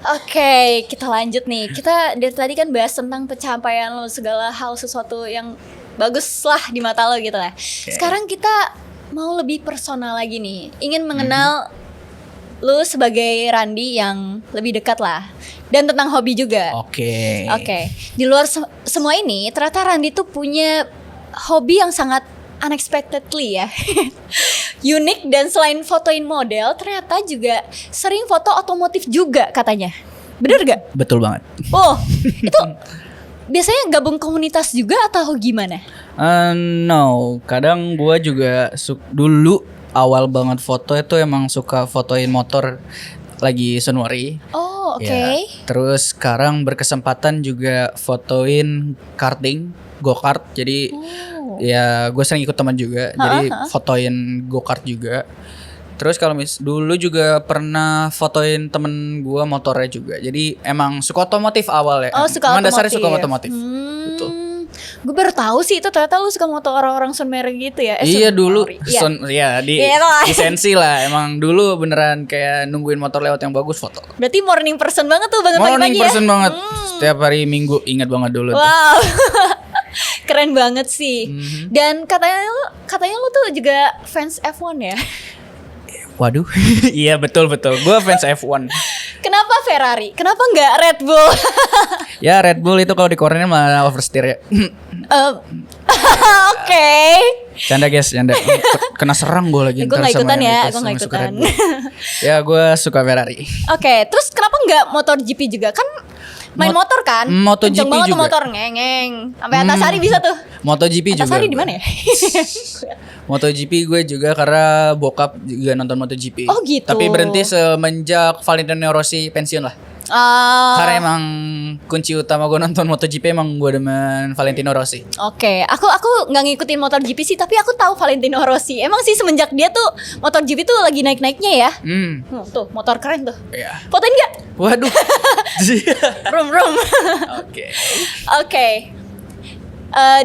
Oke, kita lanjut nih. Kita dari tadi kan bahas tentang pencapaian lo, segala hal, sesuatu yang bagus lah di mata lo gitu lah. Sekarang kita mau lebih personal lagi nih. Ingin mengenal lu sebagai Randi yang lebih dekat lah, dan tentang hobi juga. Oke. Di luar semua ini, ternyata Randi tuh punya hobi yang sangat unexpectedly ya. Unik, dan selain fotoin model, ternyata juga sering foto otomotif juga katanya. Bener gak? Betul banget. Oh, itu biasanya gabung komunitas juga atau gimana? No, kadang gue juga dulu awal banget foto itu emang suka fotoin motor lagi sunwari. Oh, oke. Ya, terus sekarang berkesempatan juga fotoin karting go-kart. Jadi ya gue sering ikut teman juga. Jadi fotoin go-kart juga. Terus kalau dulu juga pernah fotoin temen gue motornya juga. Jadi emang suka otomotif awal ya. Oh, suka emang otomotif. dasarnya suka otomotif. Betul. Gue baru tahu sih itu ternyata lu suka motor orang-orang Sunmere gitu ya. Iya dulu Iya. di Iya lah. lisensi lah. Emang dulu beneran kayak nungguin motor lewat yang bagus foto. Berarti morning person banget tuh banget pagi-pagi Morning ya. person banget. Setiap hari Minggu ingat banget dulu tuh. Wow. Keren banget sih. Dan katanya lu tuh juga fans F1 ya. Waduh. Iya betul. Gue fans F1. Kenapa Ferrari? Kenapa nggak Red Bull? Ya Red Bull itu kalau dikeluarin malah oversteer ya. Oke. Canda guys, canda. Kena serang gue lagi. Gue ntar nggak sama ikutan yang ya, itu, gue nggak sama suka ikutan. Red Bull. Ya gue suka Ferrari. Oke, terus kenapa nggak MotoGP juga? Kan main motor kan? MotoGP Kenceng banget tuh juga. motor ngeng-ngeng. Sampai Antasari bisa tuh. MotoGP juga. Antasari di mana ya? MotoGP gue juga karena bokap juga nonton MotoGP. Oh, gitu. Tapi berhenti semenjak Valentino Rossi pensiun lah. Karena emang kunci utama gue nonton MotoGP emang gue demen Valentino Rossi. Oke, aku nggak ngikutin MotoGP sih, tapi aku tahu Valentino Rossi. Emang sih semenjak dia tuh MotoGP tuh lagi naik-naiknya ya. Tuh motor keren tuh. Iya. Fotoin nggak? Waduh. Rum. Oke. Oke.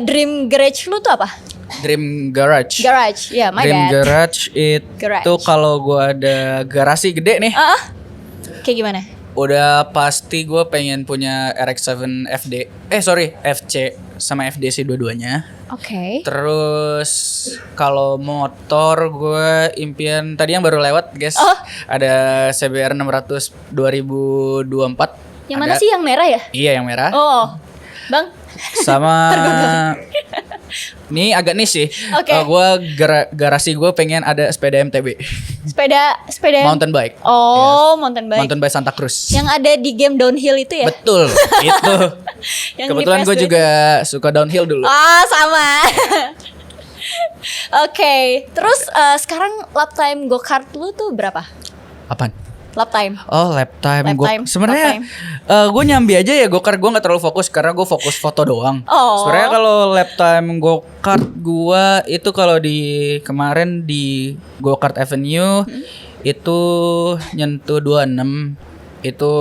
Dream garage lu tuh apa? Dream Garage. Garage, ya, my Dream bad. Garage itu Garage. kalau gue ada garasi gede nih, Kayak gimana? udah pasti gue pengen punya RX-7 FD. FC sama FD sih dua-duanya. Oke. Terus kalau motor gue impian tadi yang baru lewat guys, ada CBR 600 2024. Yang mana sih, yang merah ya? Iya yang merah. Oh, Bang. Sama ini agak niche sih. Oke. Garasi gue pengen ada sepeda MTB. Sepeda Mountain bike. Oh, mountain bike. Mountain bike Santa Cruz. Yang ada di game downhill itu ya? Betul, itu. Yang Kebetulan di gue PS2 juga suka downhill dulu. sama. Oke, terus sekarang lap time go-kart lu tuh berapa? Apaan? Lap time. Oh, lap time. Lap time. Sebenarnya gue nyambi aja ya go-kart, gue nggak terlalu fokus karena gue fokus foto doang. Oh. Sebenarnya kalau lap time go-kart gue itu kalau di kemarin di Go-Kart Avenue itu nyentuh 26. Itu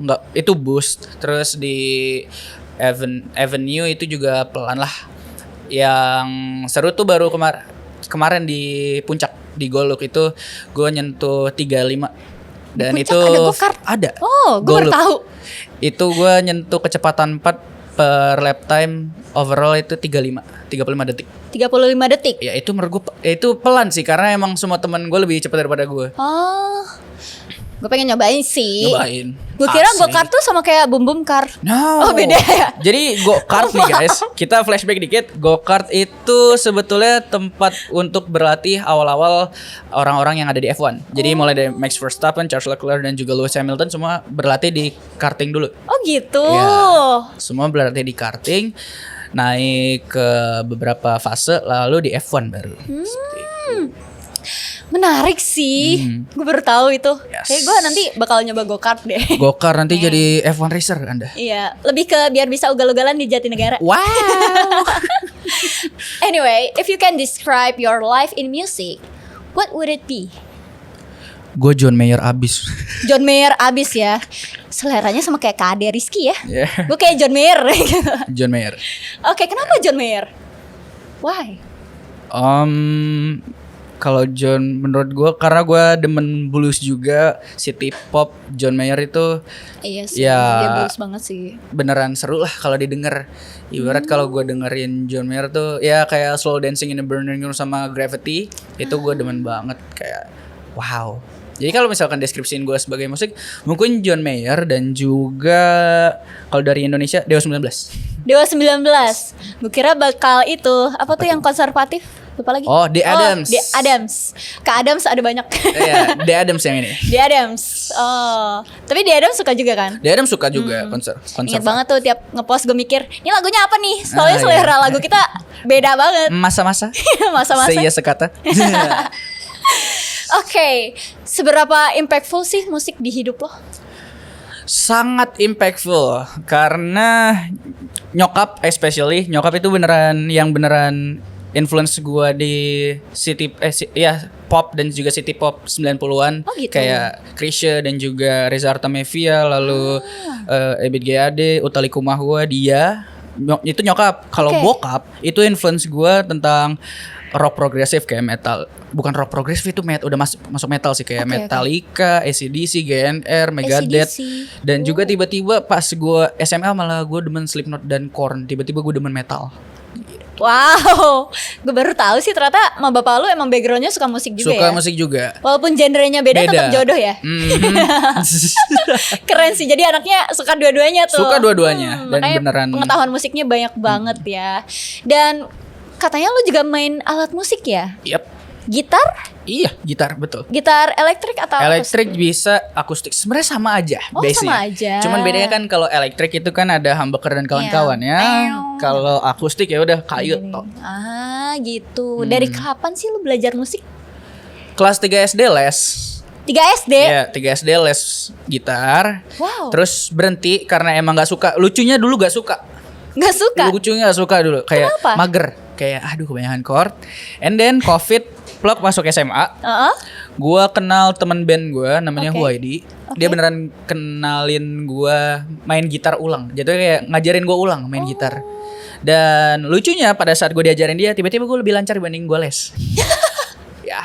nggak, itu boost. Terus di Avenue itu juga pelan lah. Yang seru tuh baru kemarin di puncak di Goluk itu gue nyentuh 35. Dan Puncak itu ada go-kart? ada. Oh, gue baru Goluk. tahu. Itu gue nyentuh kecepatan 4 per lap time overall itu 35 detik. 35 detik. Ya itu menurut gue itu pelan sih karena emang semua teman gue lebih cepat daripada gue. Oh. Gue pengen nyobain sih. Nyobain. Gue kira Asli. go-kart tuh sama kayak bum-bum car. No. Oh, beda ya? Jadi go-kart nih guys, kita flashback dikit. Go-kart itu sebetulnya tempat untuk berlatih awal-awal orang-orang yang ada di F1. Jadi mulai dari Max Verstappen, Charles Leclerc dan juga Lewis Hamilton semua berlatih di karting dulu. Oh gitu. Ya, semua berlatih di karting, naik ke beberapa fase lalu di F1 baru. Menarik sih. Gue baru tahu itu. Yes. Kayak gue nanti bakal nyoba go-kart deh. Go-kart nanti jadi F1 racer Anda. Iya, lebih ke biar bisa ugal-ugalan di Jatinegara. Wow. Anyway, if you can describe your life in music, what would it be? Gue John Mayer abis. John Mayer abis ya. Seleranya sama kayak Kak Ade Rizky ya. Yeah. Gue kayak John Mayer. John Mayer. Oke, kenapa John Mayer? Why? Kalau John menurut gue karena gue demen blues juga, city pop. John Mayer itu Iya sih, Ya. dia blues banget sih. beneran seru lah kalau didengar. Ibarat kalau gue dengerin John Mayer tuh ya kayak Slow Dancing in the Burning Room sama Gravity, itu gue demen banget, kayak wow. Jadi kalau misalkan deskripsiin gue sebagai musik, mungkin John Mayer dan juga kalau dari Indonesia Dewa 19. Dewa 19. Gue kira bakal itu, apa tuh yang konservatif? Lupa lagi. Oh, The Adams. The Adams. Kak Adams ada banyak. Iya, The Adams yang ini. The Adams. Oh, tapi The Adams suka juga kan? The Adams suka juga konser. Ingat banget tuh tiap ngepost gue mikir, ini lagunya apa nih? Soalnya Ah, selera lagu kita beda banget. Masa-masa. Masa-masa. Saya sekata. Oke, seberapa impactful sih musik di hidup lo? Sangat impactful karena nyokap itu beneran influence gua di pop dan juga city pop 90-an. Oh, gitu. Kayak Krisya dan juga Reza Artamevia, lalu Ebit G. Ade, Utha Likumahua, dia itu nyokap. Kalau Oke. bokap itu influence gua tentang rock progresif kayak metal. Bukan rock progresif, itu udah masuk metal sih, kayak Oke. Metallica, AC/DC, GNR, Megadeth. AC/DC. Dan juga tiba-tiba pas gue SMA malah gue demen Slipknot dan Korn. Tiba-tiba gue demen metal. Wow, gue baru tahu sih ternyata sama bapak lu emang backgroundnya suka musik juga Suka ya. musik juga. Walaupun genrenya beda, tetap jodoh ya. Keren sih, jadi anaknya suka dua-duanya tuh. Suka dua-duanya, dan makanya beneran- pengetahuan musiknya banyak banget ya. Dan katanya lu juga main alat musik ya? Yap. Gitar? Iya, gitar betul. Gitar elektrik atau Elektrik bisa, akustik sebenarnya sama aja. Oh, base-nya. sama aja. Cuman bedanya kan kalau elektrik itu kan ada humbucker dan kawan-kawan ya. Pew. Kalau akustik ya udah kayu tok. Ah gitu. Dari kapan sih lu belajar musik? Kelas 3 SD les. 3 SD? Iya, 3 SD les gitar. Wow. Terus berhenti karena emang gak suka. Lucunya dulu gak suka. Nggak suka? Lucunya gak suka dulu. Kayak Kenapa? mager. Kayak aduh kebanyakan chord. And then COVID, plug masuk SMA. Heeh. Gua kenal temen band gua namanya Oke. Huwaidi. Oke. Dia beneran kenalin gua main gitar ulang. Jadi kayak ngajarin gua ulang main gitar. Dan lucunya pada saat gue diajarin dia, tiba-tiba gue lebih lancar dibanding gue les. Ya.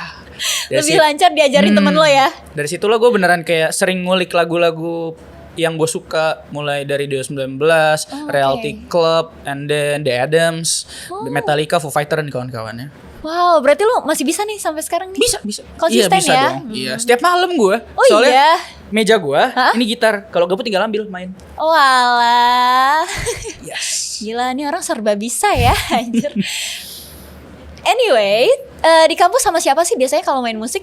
Dari Lebih situ- lancar diajarin temen lo ya. Dari situlah gue beneran kayak sering ngulik lagu-lagu yang gue suka, mulai dari Dewa 19, Oh, Reality Club, and then The Adams, Metallica, Foo Fighter dan kawan-kawannya. Wow, berarti lu masih bisa nih sampai sekarang nih? Bisa. Konsisten Iya, bisa ya? dong. Iya, setiap malam gue. Oh Soalnya iya? meja gue Hah? ini gitar. Kalau gabut tinggal ambil main. Oh alah. Yes. Gila nih orang serba bisa ya, anjir. Anyway, di kampus sama siapa sih biasanya kalau main musik?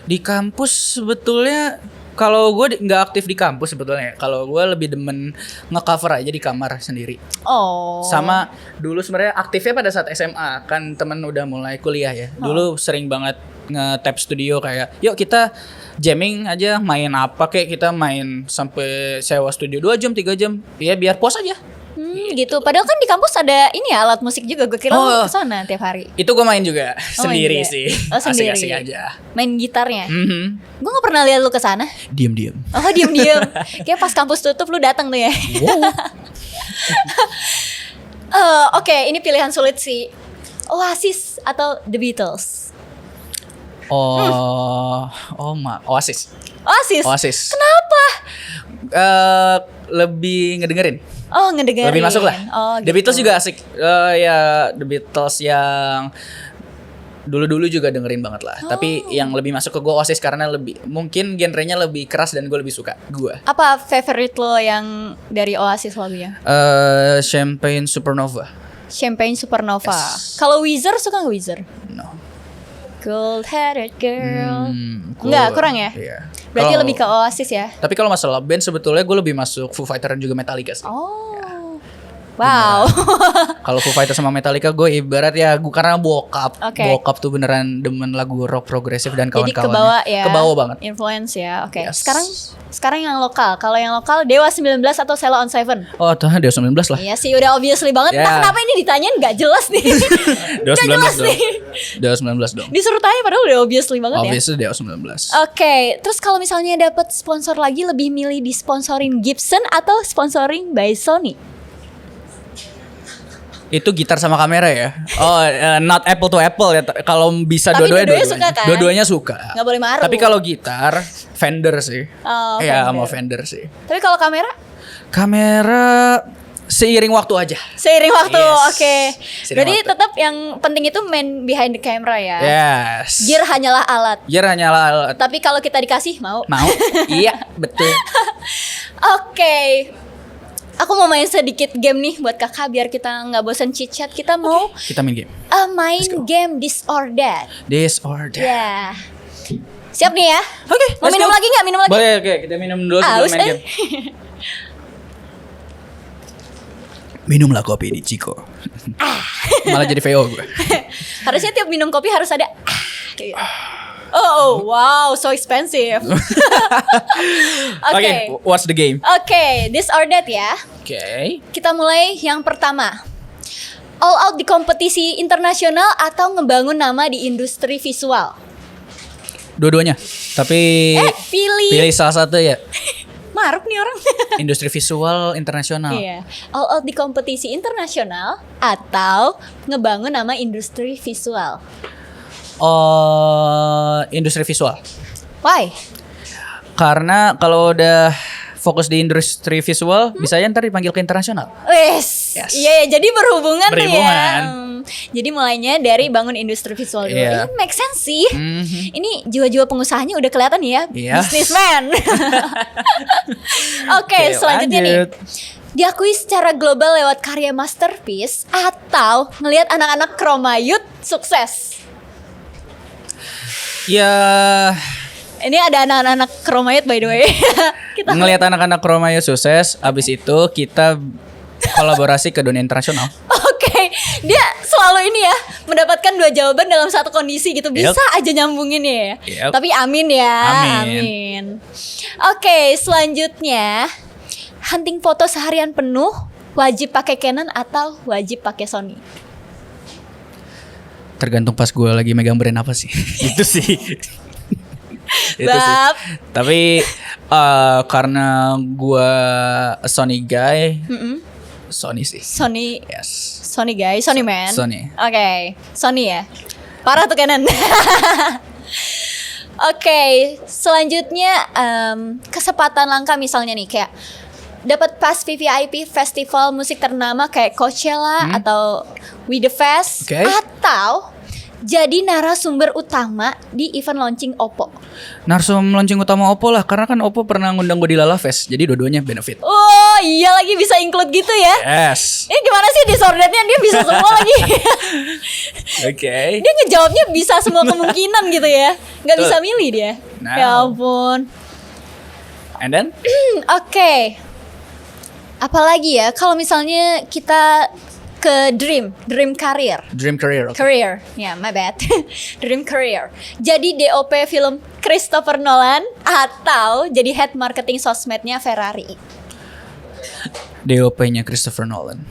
Di kampus sebetulnya kalau gue nggak aktif di kampus sebetulnya. Kalau gue lebih demen nge-cover aja di kamar sendiri. Oh. Sama dulu sebenarnya aktifnya pada saat SMA, kan temen udah mulai kuliah ya. Dulu sering banget nge-tap studio kayak, yuk kita jamming aja, main apa kayak, kita main sampai sewa studio 2 jam 3 jam. Ya biar puas aja. Gitu. Padahal kan di kampus ada ini ya alat musik juga. Gue kira lu Oh. kesana tiap hari. Itu gue main juga Oh, main sendiri juga. sih. Oh, sendiri. Asik-asik aja. Main gitarnya. Mhm. Gue gak pernah lihat lu kesana. Diam-diam. Oh diem-diem. Kayak pas kampus tutup lu datang tuh ya. Oke, ini pilihan sulit sih. Oasis atau The Beatles? Oasis. Oasis. Kenapa? Lebih ngedengerin. Oh ngedengerin. Lebih masuk lah. Oh, The gitu. Beatles juga asik. Ya The Beatles yang dulu-dulu juga dengerin banget lah. Tapi yang lebih masuk ke gue Oasis karena lebih mungkin genrenya lebih keras dan gue lebih suka. Gue. Apa favorite lo yang dari Oasis lagunya? Champagne Supernova. Champagne Supernova. Yes. Kalau Weezer suka nggak Weezer? No. Gold headed girl. Cool. Enggak, kurang ya? Iya. Berarti Kalau- lebih ke Oasis ya? Tapi kalau masalah band sebetulnya gue lebih masuk Foo Fighter dan juga Metallica sih. Oh. Wow. Kalau Foo Fighter sama Metallica gue ibarat ya gue karena bokap. Oke. Bokap tuh beneran demen lagu rock progresif dan Jadi kawan-kawannya. kebawa ya. Kebawa banget. Influence ya. Oke. Yes. Sekarang yang lokal. Kalau yang lokal Dewa 19 atau Sheila on Seven? Oh, tuh Dewa 19 lah. Iya sih udah obviously banget. Ya. Nah, kenapa ini ditanyain nggak jelas nih? Dewa Nggak 19 jelas dong. nih. Dewa 19 dong. Disuruh tanya padahal udah obviously banget ya. Obviously Dewa 19. Oke, terus kalau misalnya dapat sponsor lagi lebih milih disponsorin Gibson atau sponsoring by Sony? Itu gitar sama kamera ya. Oh, not apple to apple ya. Kalau bisa Tapi dua-duanya dua-duanya suka kan? Dua-duanya suka. Nggak boleh maruk. Tapi kalau gitar Fender sih. Oh, Iya, Fender. mau Fender sih. Tapi kalau kamera Kamera seiring waktu aja. seiring waktu, Yes. oke. Seiring Berarti waktu. tetap yang penting itu main behind the camera ya. Yes. Gear hanyalah alat. Gear hanyalah alat. Tapi kalau kita dikasih mau. Mau? Iya, betul. Oke. Aku mau main sedikit game nih buat kakak biar kita nggak bosan chit chat. Kita mau Kita main game. main game This or That. This or that. Ya. Siap nih ya? Oke, Mau let's minum go. lagi nggak? Minum lagi? Boleh, oke. Kita minum dulu sebelum Aus, main game. Minumlah kopi di Ciko. Malah jadi VO gue. Harusnya tiap minum kopi harus ada kayak gitu. Oh, wow, so expensive. Oke, what's the game? Oke, this or that ya. Oke. Kita mulai yang pertama. All out di kompetisi internasional atau ngebangun nama di industri visual? Dua-duanya. Tapi pilih salah satu ya. Maruk nih orang. Industri visual internasional. Iya. All out di kompetisi internasional atau ngebangun nama industri visual? Industri visual. Why? Karena kalau udah fokus di industri visual, bisa ya ntar dipanggil ke internasional. Wes. Yes. Iya, jadi berhubungan tuh ya. Berhubungan. Jadi mulainya dari bangun industri visual dulu. Iya. Ini make sense sih. Mhm. Ini jiwa-jiwa pengusahanya udah kelihatan ya. Yes. Businessman. Oke, Oke, selanjutnya lanjut. nih. Diakui secara global lewat karya masterpiece atau ngelihat anak-anak Kromayut sukses. Ya, Ini ada anak-anak Kromayut by the way. Kita ngelihat anak-anak Romayo sukses, abis itu kita kolaborasi ke dunia internasional. Oke, dia selalu ini ya mendapatkan dua jawaban dalam satu kondisi gitu. Bisa aja nyambungin ya. Yep. Tapi amin ya. Amin. Oke, selanjutnya hunting foto seharian penuh wajib pakai Canon atau wajib pakai Sony? Tergantung pas gue lagi megang brand apa sih. Itu sih. Itu sih. Bab. Tapi karena gue Sony guy, Sony sih. Sony, Yes. Sony guys, Sony man. Sony. Oke, Sony ya. Parah tuh Canon. Oke, selanjutnya kesempatan langka misalnya nih kayak dapat pas VVIP festival musik ternama kayak Coachella atau We The Fest Oke. atau jadi narasumber utama di event launching Oppo. Narsum launching utama Oppo lah, karena kan Oppo pernah ngundang gue di Lala Fest, jadi dua-duanya benefit. Oh iya lagi bisa include gitu ya. Yes. Ini gimana sih disordernya dia bisa semua lagi. Oke. Dia ngejawabnya bisa semua kemungkinan gitu ya. Nggak Betul. bisa milih dia. Nah. Ya ampun. And then? Oke. Apalagi ya kalau misalnya kita ke dream career. Dream career. Okay. Career, ya my bad. Dream career. Jadi DOP film Christopher Nolan atau jadi head marketing sosmednya Ferrari. DOP-nya Christopher Nolan.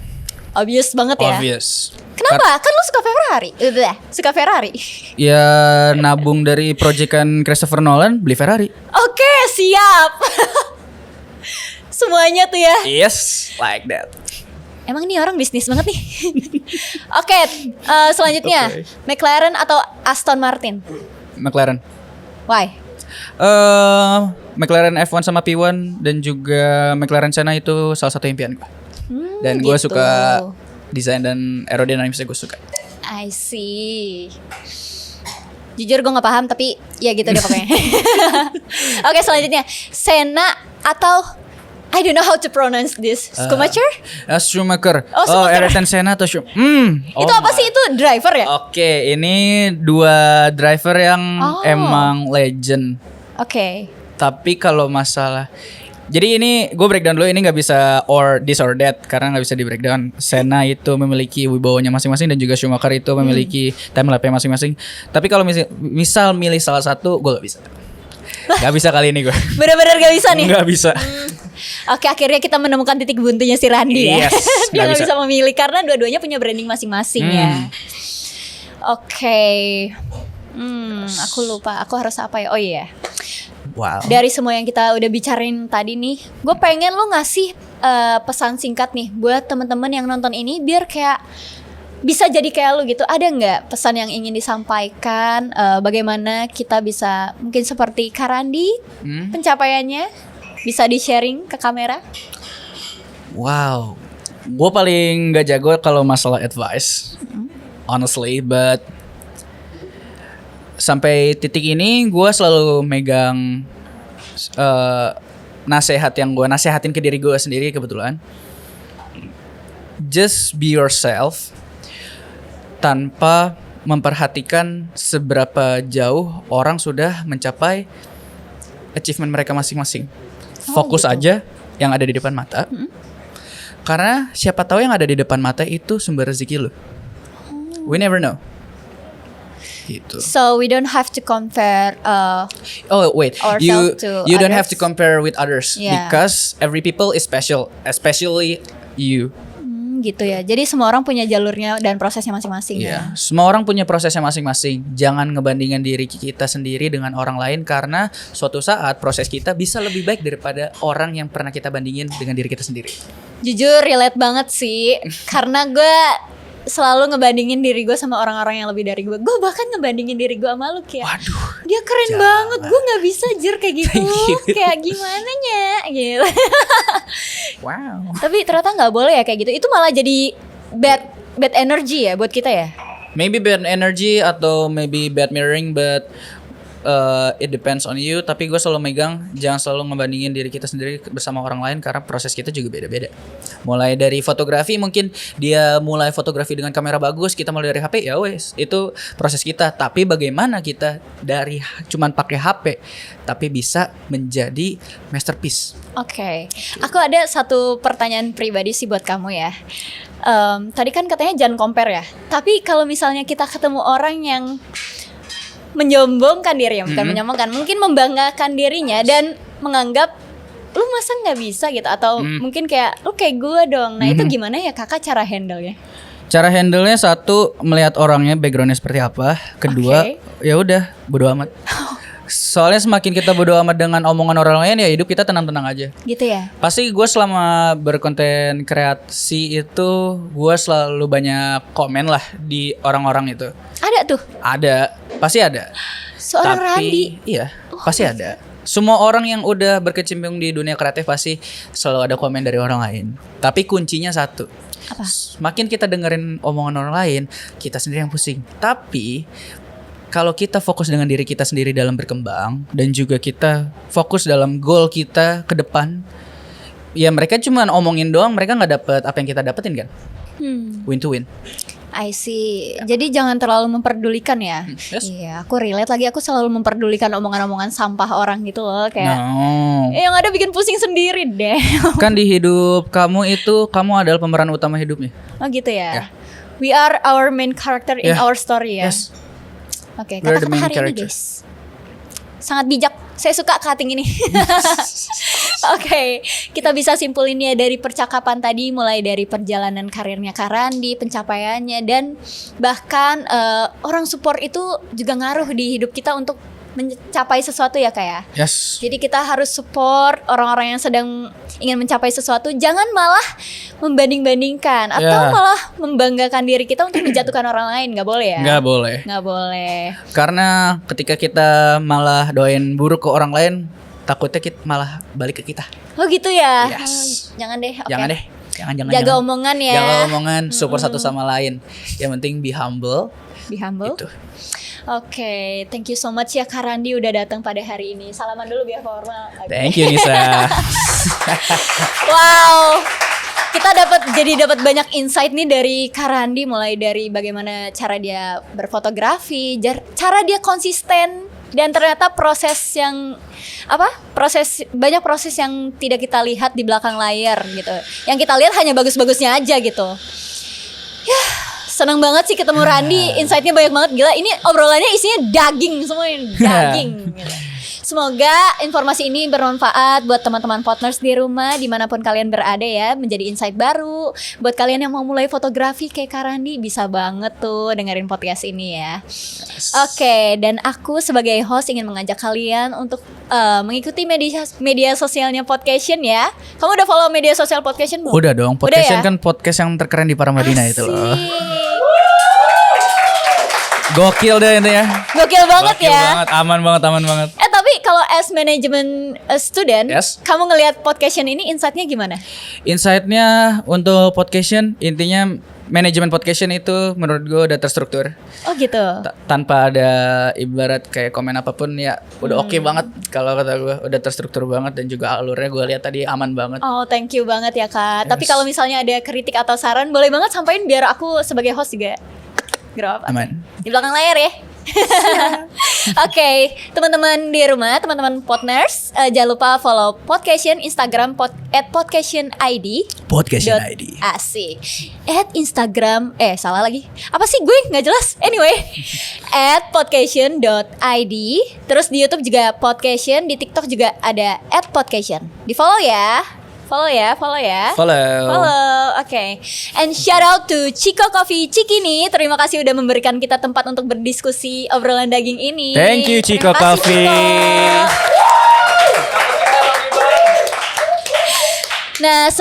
Obvious banget ya. Obvious. Kenapa? Kan lu suka Ferrari. Suka Ferrari. Ya nabung dari proyekan Christopher Nolan, beli Ferrari. Oke, siap. Semuanya tuh ya. Yes, like that. Emang nih orang bisnis banget nih. Oke, selanjutnya Oke. McLaren atau Aston Martin? McLaren. Why? McLaren F1 sama P1 dan juga McLaren Senna itu salah satu impian gue. Dan gue gitu. suka desain dan aerodynamicsnya gue suka. I see. Jujur gue gak paham tapi ya gitu deh pokoknya. Oke, selanjutnya Senna atau I don't know how to pronounce this. Schumacher? Schumacher. Oh, Schumacher. Ayrton Senna atau Itu apa sih itu driver ya? Oke, ini dua driver yang Oh. emang legend. Oke. Tapi kalau masalah, jadi ini gue breakdown dulu, ini nggak bisa or this or that karena nggak bisa di breakdown. Senna itu memiliki wibawanya masing-masing dan juga Schumacher itu memiliki timelapse masing-masing. Tapi kalau misal milih salah satu, gue nggak bisa. Gak bisa kali ini gue. Bener-bener gak bisa nih. Nggak bisa. Oke, akhirnya kita menemukan titik buntunya si Randy ya. Yes, Dia nggak gak bisa. bisa memilih karena dua-duanya punya branding masing-masing ya. Oke. Aku lupa. Aku harus apa ya? Oh iya. Wow. Dari semua yang kita udah bicarain tadi nih, gue pengen lu ngasih pesan singkat nih buat temen-temen yang nonton ini biar kayak bisa jadi kayak lu gitu. Ada nggak pesan yang ingin disampaikan? Bagaimana kita bisa mungkin seperti Karandi pencapaiannya bisa di sharing ke kamera? Wow. Gue paling gak jago kalau masalah advice, honestly, but sampai titik ini gue selalu megang nasihat yang gue nasehatin ke diri gue sendiri kebetulan. Just be yourself tanpa memperhatikan seberapa jauh orang sudah mencapai achievement mereka masing-masing. Fokus gitu. aja yang ada di depan mata. Karena siapa tahu yang ada di depan mata itu sumber rezeki lo. We never know. gitu. So we don't have to compare Oh wait, you ourselves to you don't have others. to compare with others Yeah. because every people is special, especially you. Gitu ya. Jadi semua orang punya jalurnya dan prosesnya masing-masing Iya, semua orang punya prosesnya masing-masing. Jangan ngebandingin diri kita sendiri dengan orang lain karena suatu saat proses kita bisa lebih baik daripada orang yang pernah kita bandingin dengan diri kita sendiri. Jujur relate banget sih. Karena gue selalu ngebandingin diri gue sama orang-orang yang lebih dari gue. Gue bahkan ngebandingin diri gue sama lu kayak, Waduh, dia keren jangan. banget. Gue nggak bisa jir kayak gitu. Thank you. Kayak gimana nya gitu. wow. Tapi ternyata nggak boleh ya kayak gitu. Itu malah jadi bad energy ya buat kita ya. Maybe bad energy atau maybe bad mirroring, but it depends on you. Tapi gue selalu megang, jangan selalu ngebandingin diri kita sendiri bersama orang lain karena proses kita juga beda-beda. Mulai dari fotografi, mungkin dia mulai fotografi dengan kamera bagus, kita mulai dari HP, ya wes itu proses kita. Tapi bagaimana kita dari cuman pakai HP tapi bisa menjadi masterpiece? Oke, aku ada satu pertanyaan pribadi sih buat kamu ya. Tadi kan katanya jangan compare ya. Tapi kalau misalnya kita ketemu orang yang menyombongkan diri, bukan menyombongkan, mungkin membanggakan dirinya dan menganggap lu masa nggak bisa gitu, atau mungkin kayak lu kayak gue dong. Nah itu gimana ya kakak cara handle-nya? Cara handle-nya satu, melihat orangnya background-nya seperti apa. Kedua, Oke. ya udah bodo amat. Soalnya semakin kita bodo amat dengan omongan orang lain, ya hidup kita tenang-tenang aja. Gitu ya. Pasti gue selama berkonten kreasi itu gue selalu banyak komen lah di orang-orang itu. Ada tuh Ada, pasti ada. seorang Randi. Iya, pasti ada. Semua orang yang udah berkecimpung di dunia kreatif pasti selalu ada komen dari orang lain. Tapi kuncinya satu. Apa? Semakin kita dengerin omongan orang lain, kita sendiri yang pusing. Tapi kalau kita fokus dengan diri kita sendiri dalam berkembang dan juga kita fokus dalam goal kita ke depan, ya mereka cuma omongin doang, mereka nggak dapet apa yang kita dapetin kan. Win to win. I see. Jadi jangan terlalu memperdulikan ya. Yes. Iya, aku relate lagi. Aku selalu memperdulikan omongan-omongan sampah orang gitu loh, kayak No. yang ada bikin pusing sendiri deh. Kan di hidup kamu itu, kamu adalah pemeran utama hidupnya. Oh gitu ya. Yeah. We are our main character in Yeah. our story ya. Yes. Oke, We are the kata-kata main hari character. ini guys. Sangat bijak. Saya suka cutting ini. Oke, kita bisa simpulin ya dari percakapan tadi, mulai dari perjalanan karirnya Kak Randi, pencapaiannya, dan bahkan orang support itu juga ngaruh di hidup kita untuk mencapai sesuatu ya Kak ya. Yes. Jadi kita harus support orang-orang yang sedang ingin mencapai sesuatu. Jangan malah membanding-bandingkan atau Ya. malah membanggakan diri kita untuk menjatuhkan orang lain. Nggak boleh ya. Nggak boleh. Nggak boleh. Karena ketika kita malah doain buruk ke orang lain, takutnya kita malah balik ke kita. Oh gitu ya. Yes. Oh, jangan deh. Oke. Jangan deh. Jangan. Jaga omongan ya. Jaga omongan, support satu sama lain. Yang penting be humble. Be humble. Itu. Oke, thank you so much ya Kak Randi udah datang pada hari ini. Salaman dulu biar formal. Oke. Thank you Nisa. Wow. Kita dapat banyak insight nih dari Kak Randi, mulai dari bagaimana cara dia berfotografi, cara dia konsisten, dan ternyata banyak proses yang tidak kita lihat di belakang layar gitu. Yang kita lihat hanya bagus-bagusnya aja gitu. Ya, senang banget sih ketemu Randi, insight-nya banyak banget, gila. Ini obrolannya isinya daging semua, daging gitu. Semoga informasi ini bermanfaat buat teman-teman partners di rumah dimanapun kalian berada ya, menjadi insight baru. Buat kalian yang mau mulai fotografi kayak Kak Randi, bisa banget tuh dengerin podcast ini ya. Oke, dan aku sebagai host ingin mengajak kalian untuk mengikuti media sosialnya Podcastion ya. Kamu udah follow media sosial Podcastion belum? Udah dong, Udah Podcastion ya? kan podcast yang terkeren di Paramadina itu loh. Asik. Gokil deh itu ya. Gokil banget Gokil ya. banget, aman banget. Tapi kalau as management student, Yes. kamu ngelihat Podcastion ini insight-nya gimana? Insight-nya untuk Podcastion, intinya manajemen Podcastion itu menurut gue udah terstruktur. Oh gitu. Tanpa ada ibarat kayak komen apapun ya udah oke banget kalau kata gue, udah terstruktur banget dan juga alurnya gue lihat tadi aman banget. Oh, thank you banget ya Kak. Yes. Tapi kalau misalnya ada kritik atau saran, boleh banget sampaikan biar aku sebagai host juga. Gak apa. Aman. Di belakang layar ya. Oke, teman-teman di rumah, teman-teman Podners, jangan lupa follow Podcation Instagram @podcationid. Podcast ID. Asik. Instagram, salah lagi. Apa sih gue nggak jelas. Anyway, @podcation.id. Terus di YouTube juga Podcation, di TikTok juga ada @podcation. Di follow ya. Follow ya. Follow. Oke. And shout out to Chico Coffee Cikini. Terima kasih udah memberikan kita tempat untuk berdiskusi obrolan daging ini. Thank you, Chico Terima kasih, Coffee. Chico. Nah,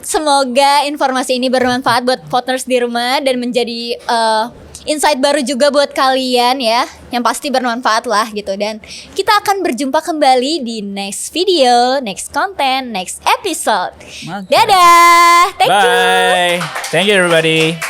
semoga informasi ini bermanfaat buat partners di rumah dan menjadi insight baru juga buat kalian ya, yang pasti bermanfaat lah gitu. Dan kita akan berjumpa kembali di next video, next content, next episode. Mantap. Dadah, thank you. Bye. Thank you everybody.